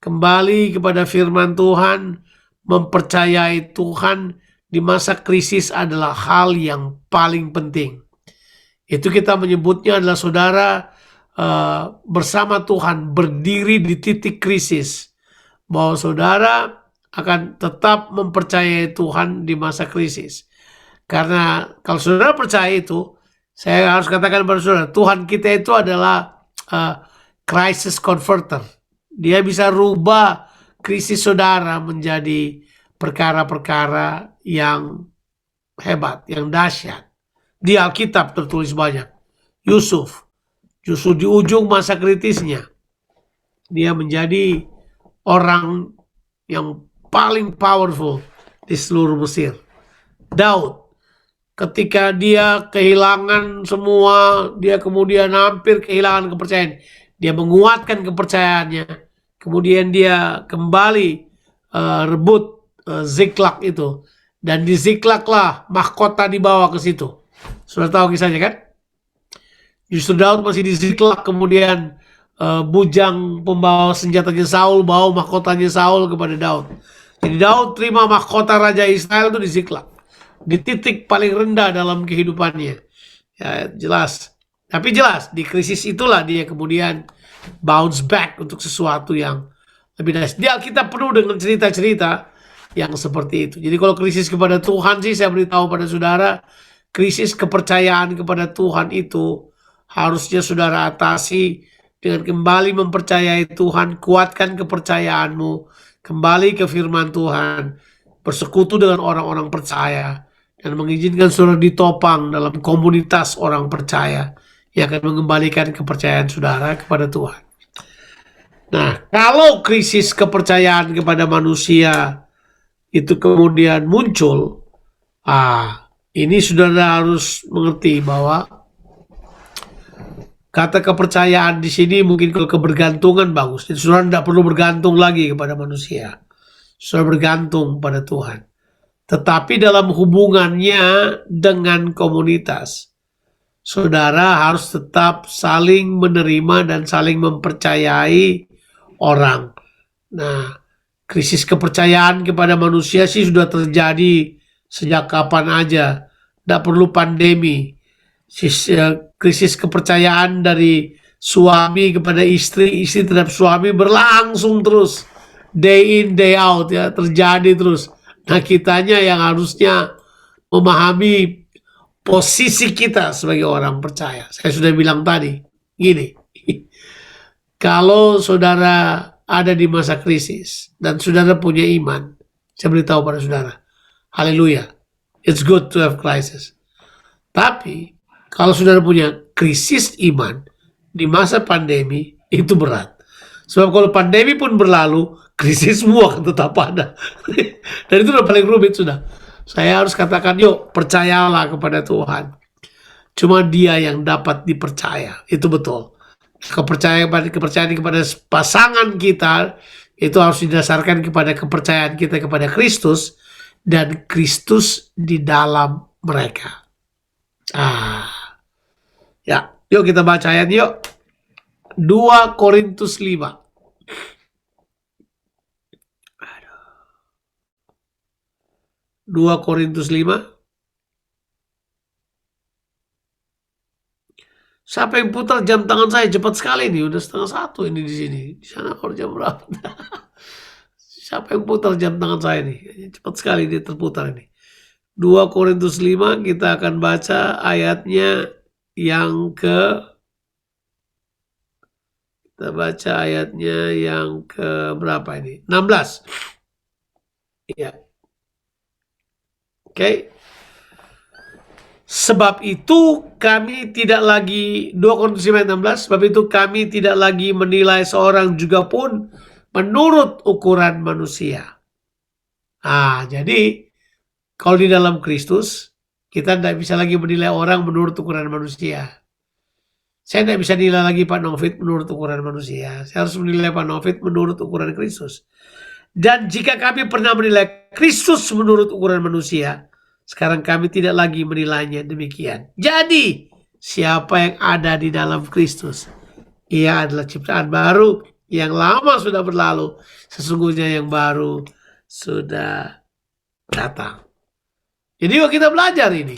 Kembali kepada firman Tuhan, mempercayai Tuhan di masa krisis adalah hal yang paling penting. Itu kita menyebutnya adalah saudara bersama Tuhan berdiri di titik krisis. Bahwa saudara akan tetap mempercayai Tuhan di masa krisis. Karena kalau saudara percaya itu, saya harus katakan pada saudara, Tuhan kita itu adalah crisis converter. Dia bisa rubah krisis saudara menjadi perkara-perkara yang hebat, yang dahsyat. Di Alkitab tertulis banyak. Yusuf, justru di ujung masa kritisnya, dia menjadi orang yang paling powerful di seluruh Mesir. Daud, ketika dia kehilangan semua, dia kemudian hampir kehilangan kepercayaan, dia menguatkan kepercayaannya, kemudian dia kembali rebut Ziklag itu, dan di Ziklag lah mahkota dibawa ke situ. Sudah tahu kisahnya kan? Justru Daud masih di Ziklag, kemudian bujang pembawa senjatanya Saul bawa mahkotanya Saul kepada Daud. Jadi Daud terima mahkota Raja Israel itu di Ziklag, di titik paling rendah dalam kehidupannya. Ya, jelas. Tapi jelas di krisis itulah dia kemudian bounce back untuk sesuatu yang lebih dahsyat. Di Alkitab penuh dengan cerita-cerita yang seperti itu. Jadi kalau krisis kepada Tuhan sih, saya beritahu pada saudara, krisis kepercayaan kepada Tuhan itu harusnya saudara atasi dengan kembali mempercayai Tuhan, kuatkan kepercayaanmu, kembali ke firman Tuhan, bersekutu dengan orang-orang percaya, dan mengizinkan saudara ditopang dalam komunitas orang percaya yang akan mengembalikan kepercayaan saudara kepada Tuhan. Nah, kalau krisis kepercayaan kepada manusia itu kemudian muncul, ini saudara harus mengerti bahwa kata kepercayaan di sini mungkin kalau kebergantungan bagus. Jadi saudara tidak perlu bergantung lagi kepada manusia. Saudara bergantung pada Tuhan. Tetapi dalam hubungannya dengan komunitas, saudara harus tetap saling menerima dan saling mempercayai orang. Nah, krisis kepercayaan kepada manusia sih sudah terjadi sejak kapan aja. Tidak perlu pandemi. Krisis kepercayaan dari suami kepada istri, istri terhadap suami berlangsung terus, day in day out, ya, terjadi terus. Nah, kitanya yang harusnya memahami posisi kita sebagai orang percaya. Saya sudah bilang tadi, gini, kalau saudara ada di masa krisis dan saudara punya iman, saya beritahu pada saudara, haleluya, it's good to have crisis. Tapi kalau saudara punya krisis iman di masa pandemi, itu berat. Sebab kalau pandemi pun berlalu, krisis semua akan tetap ada. Dan itu udah paling rumit sudah. Saya harus katakan, yuk percayalah kepada Tuhan. Cuma Dia yang dapat dipercaya, itu betul. Kepercayaan kepada pasangan kita itu harus didasarkan kepada kepercayaan kita kepada Kristus dan Kristus di dalam mereka. Ya, yuk kita baca ayat yuk. 2 Korintus 5. 2 Korintus 5. Siapa yang putar jam tangan saya? Cepat sekali nih, udah 12:30 ini di sini. Di sana kalau jam berapa? Siapa yang putar jam tangan saya nih? Cepat sekali dia terputar ini. 2 Korintus 5, kita akan baca ayatnya yang kita baca ayatnya yang ke berapa ini? 16. Ya. Oke. Sebab itu kami tidak lagi 2 Korintus 16, sebab itu kami tidak lagi menilai seorang juga pun menurut ukuran manusia. Jadi kalau di dalam Kristus kita tidak bisa lagi menilai orang menurut ukuran manusia. Saya tidak bisa nilai lagi Pak Novit menurut ukuran manusia. Saya harus menilai Pak Novit menurut ukuran Kristus. Dan jika kami pernah menilai Kristus menurut ukuran manusia, sekarang kami tidak lagi menilainya demikian. Jadi, siapa yang ada di dalam Kristus? Ia adalah ciptaan baru, yang lama sudah berlalu. Sesungguhnya yang baru sudah datang. Jadi kita belajar ini.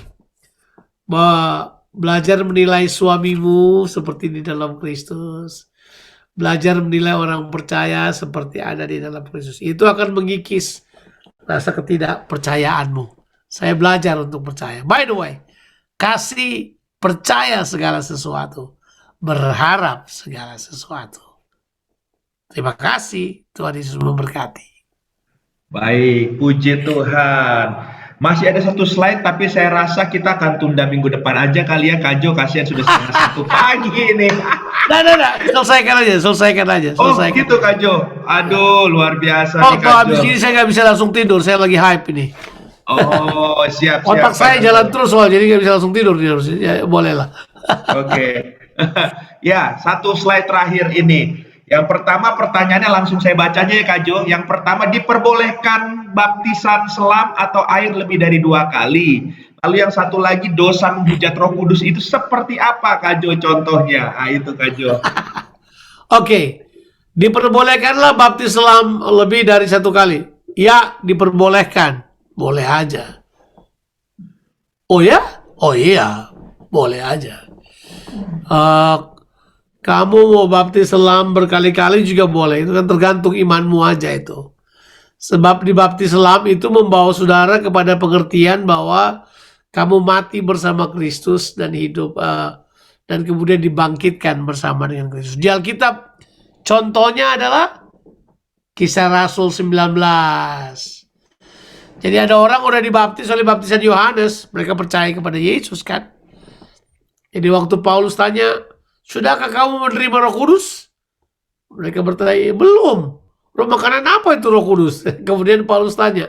Belajar menilai suamimu seperti di dalam Kristus. Belajar menilai orang percaya seperti ada di dalam Kristus. Itu akan mengikis rasa ketidakpercayaanmu. Saya belajar untuk percaya. By the way, kasih percaya segala sesuatu. Berharap segala sesuatu. Terima kasih. Tuhan Yesus memberkati.
Baik, puji Tuhan. Masih ada satu slide, tapi saya rasa kita akan tunda minggu depan aja kali ya, Kak Jo. Kasihan sudah setengah 1 pagi ini.
Nah. Selesaikan aja.
Oh, gitu Kak Jo. Aduh, luar biasa nih Kak Jo.
Habis ini saya nggak bisa langsung tidur. Saya lagi hype ini.
Oh, siap.
Otak saya jalan terus soal, jadi nggak bisa langsung tidur. Ya, boleh lah.
Oke. Ya, satu slide terakhir ini. Yang pertama pertanyaannya langsung saya baca aja ya Kak Jo. Yang pertama, diperbolehkan baptisan selam atau air lebih dari 2 kali. Lalu yang satu lagi, dosa menghujat Roh Kudus itu seperti apa Kak Jo contohnya? Itu Kak Jo.
Oke. Diperbolehkanlah baptis selam lebih dari 1 kali. Ya, diperbolehkan. Boleh aja. Oh ya? Oh iya, boleh aja. Kamu mau baptis selam berkali-kali juga boleh. Itu kan tergantung imanmu aja itu. Sebab di baptis selam itu membawa saudara kepada pengertian bahwa kamu mati bersama Kristus dan hidup dan kemudian dibangkitkan bersama dengan Kristus. Di Alkitab contohnya adalah Kisah Rasul 19. Jadi ada orang udah dibaptis oleh baptisan Yohanes. Mereka percaya kepada Yesus kan. Jadi waktu Paulus tanya, sudahkah kamu menerima Roh Kudus? Mereka bertanya, belum. Roh makanan apa itu Roh Kudus? Kemudian Paulus tanya,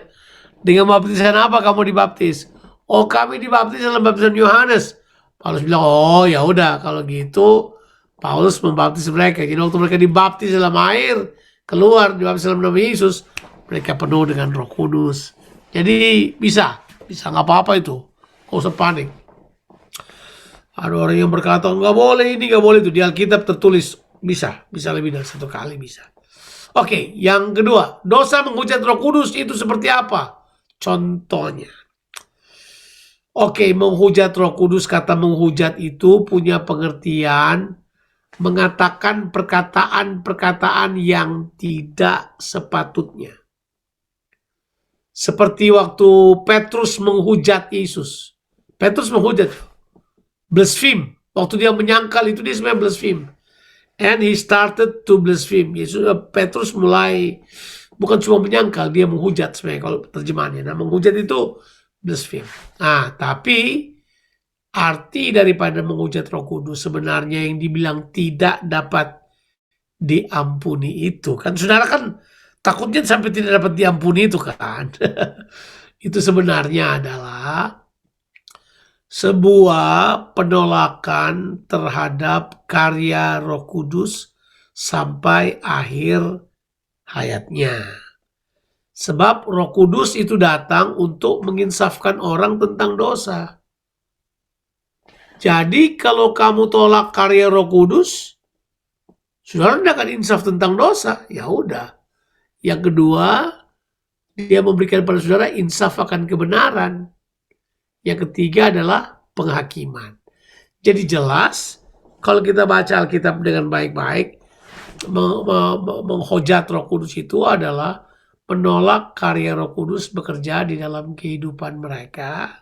dengan baptisan apa kamu dibaptis? Oh, kami dibaptis dalam baptisan Yohanes. Paulus bilang, oh ya udah kalau gitu Paulus membaptis mereka. Jadi waktu mereka dibaptis dalam air, keluar dibaptis dalam nama Yesus, mereka penuh dengan Roh Kudus. Jadi bisa nggak apa-apa itu. Nggak usah panik. Ada orang yang berkata nggak boleh ini, nggak boleh itu. Di Alkitab tertulis bisa lebih dari 1 kali bisa. Oke, yang kedua, dosa menghujat Roh Kudus itu seperti apa? Contohnya. Oke, menghujat Roh Kudus, kata menghujat itu punya pengertian mengatakan perkataan-perkataan yang tidak sepatutnya. Seperti waktu Petrus menghujat Yesus. Petrus menghujat. Blaspheme. Waktu dia menyangkal itu dia sebenarnya blaspheme. And he started to blaspheme. Petrus mulai bukan cuma menyangkal, dia menghujat sebenarnya kalau terjemahannya. Nah, menghujat itu blaspheme. Nah, tapi arti daripada menghujat Roh Kudus sebenarnya yang dibilang tidak dapat diampuni itu. Kan saudara kan takutnya sampai tidak dapat diampuni itu kan. Itu sebenarnya adalah sebuah penolakan terhadap karya Roh Kudus sampai akhir hayatnya. Sebab Roh Kudus itu datang untuk menginsafkan orang tentang dosa. Jadi kalau kamu tolak karya Roh Kudus, saudara tidak akan insaf tentang dosa. Ya udah. Yang kedua, dia memberikan pada saudara insaf akan kebenaran. Yang ketiga adalah penghakiman. Jadi jelas, kalau kita baca Alkitab dengan baik-baik, menghujat Roh Kudus itu adalah menolak karya Roh Kudus bekerja di dalam kehidupan mereka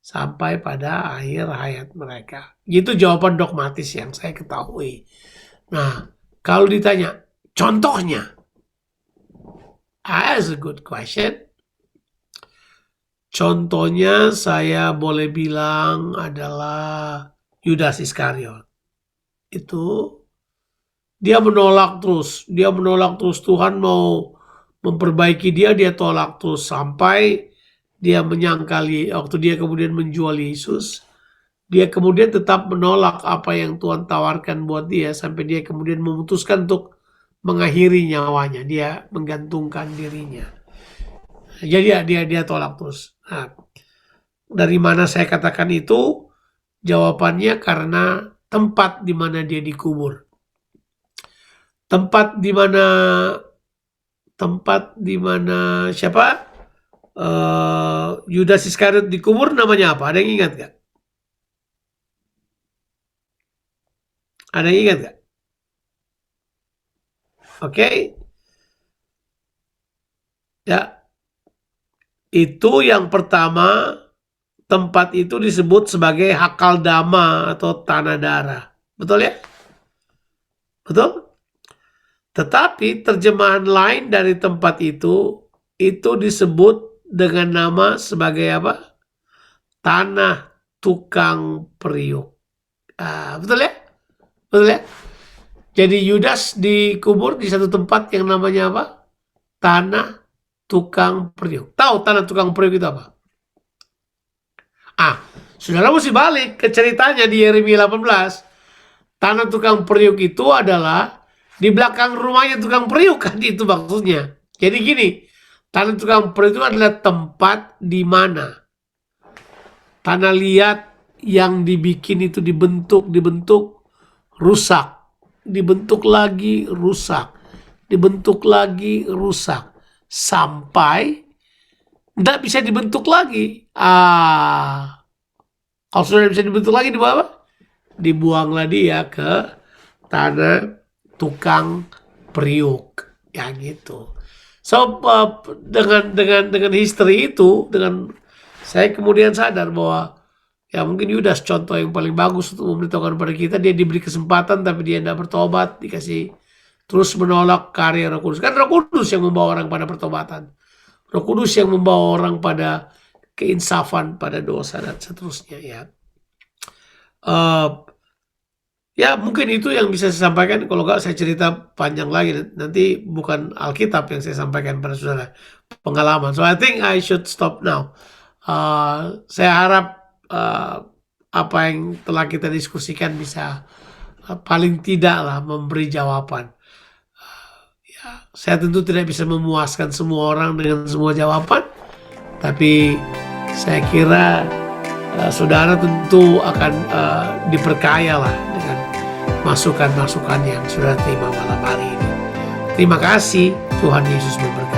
sampai pada akhir hayat mereka. Itu jawaban dogmatis yang saya ketahui. Nah, kalau ditanya contohnya, that's a good question. Contohnya saya boleh bilang adalah Yudas Iskariot. Itu dia menolak terus Tuhan mau memperbaiki dia tolak terus sampai dia menyangkali waktu dia kemudian menjual Yesus. Dia kemudian tetap menolak apa yang Tuhan tawarkan buat dia sampai dia kemudian memutuskan untuk mengakhiri nyawanya, dia menggantungkan dirinya. Jadi dia tolak terus. Nah, dari mana saya katakan itu? Jawabannya karena tempat di mana dia dikubur. Tempat di mana siapa? Yudas Iskariot dikubur namanya apa? Ada yang ingat gak? Ada yang ingat gak? Oke. Ya. Itu yang pertama, tempat itu disebut sebagai Hakaldama atau tanah darah. Betul ya? Betul? Tetapi terjemahan lain dari tempat itu disebut dengan nama sebagai apa? Tanah tukang periuk. Betul ya? Betul ya? Jadi Yudas dikubur di satu tempat yang namanya apa? Tanah tukang periuk. Tahu tanah tukang periuk itu apa? Saudara mesti balik ke ceritanya di Yeremia 18. Tanah tukang periuk itu adalah di belakang rumahnya tukang periuk kan, itu maksudnya. Jadi gini, tanah tukang periuk itu adalah tempat di mana tanah liat yang dibikin itu dibentuk, rusak, dibentuk lagi, rusak, dibentuk lagi, rusak. Sampai tidak bisa dibentuk lagi. Kalau sudah bisa dibentuk lagi dibawa apa? Dibuanglah dia ke tanah tukang periuk, ya gitu. So dengan history itu, dengan saya kemudian sadar bahwa ya mungkin Yudas contoh yang paling bagus untuk memberitahukan kepada kita. Dia diberi kesempatan tapi dia tidak bertobat, dikasih terus menolak karya Roh Kudus. Kan Roh Kudus yang membawa orang pada pertobatan. Roh Kudus yang membawa orang pada keinsafan, pada dosa dan seterusnya ya. Ya mungkin itu yang bisa saya sampaikan. Kalau enggak saya cerita panjang lagi. Nanti bukan Alkitab yang saya sampaikan pada saudara, pengalaman. So I think I should stop now. Saya harap apa yang telah kita diskusikan bisa paling tidaklah memberi jawaban. Saya tentu tidak bisa memuaskan semua orang dengan semua jawaban, tapi saya kira saudara tentu akan diperkaya lah dengan masukan-masukan yang sudah terima malam hari ini. Terima kasih, Tuhan Yesus memberkati.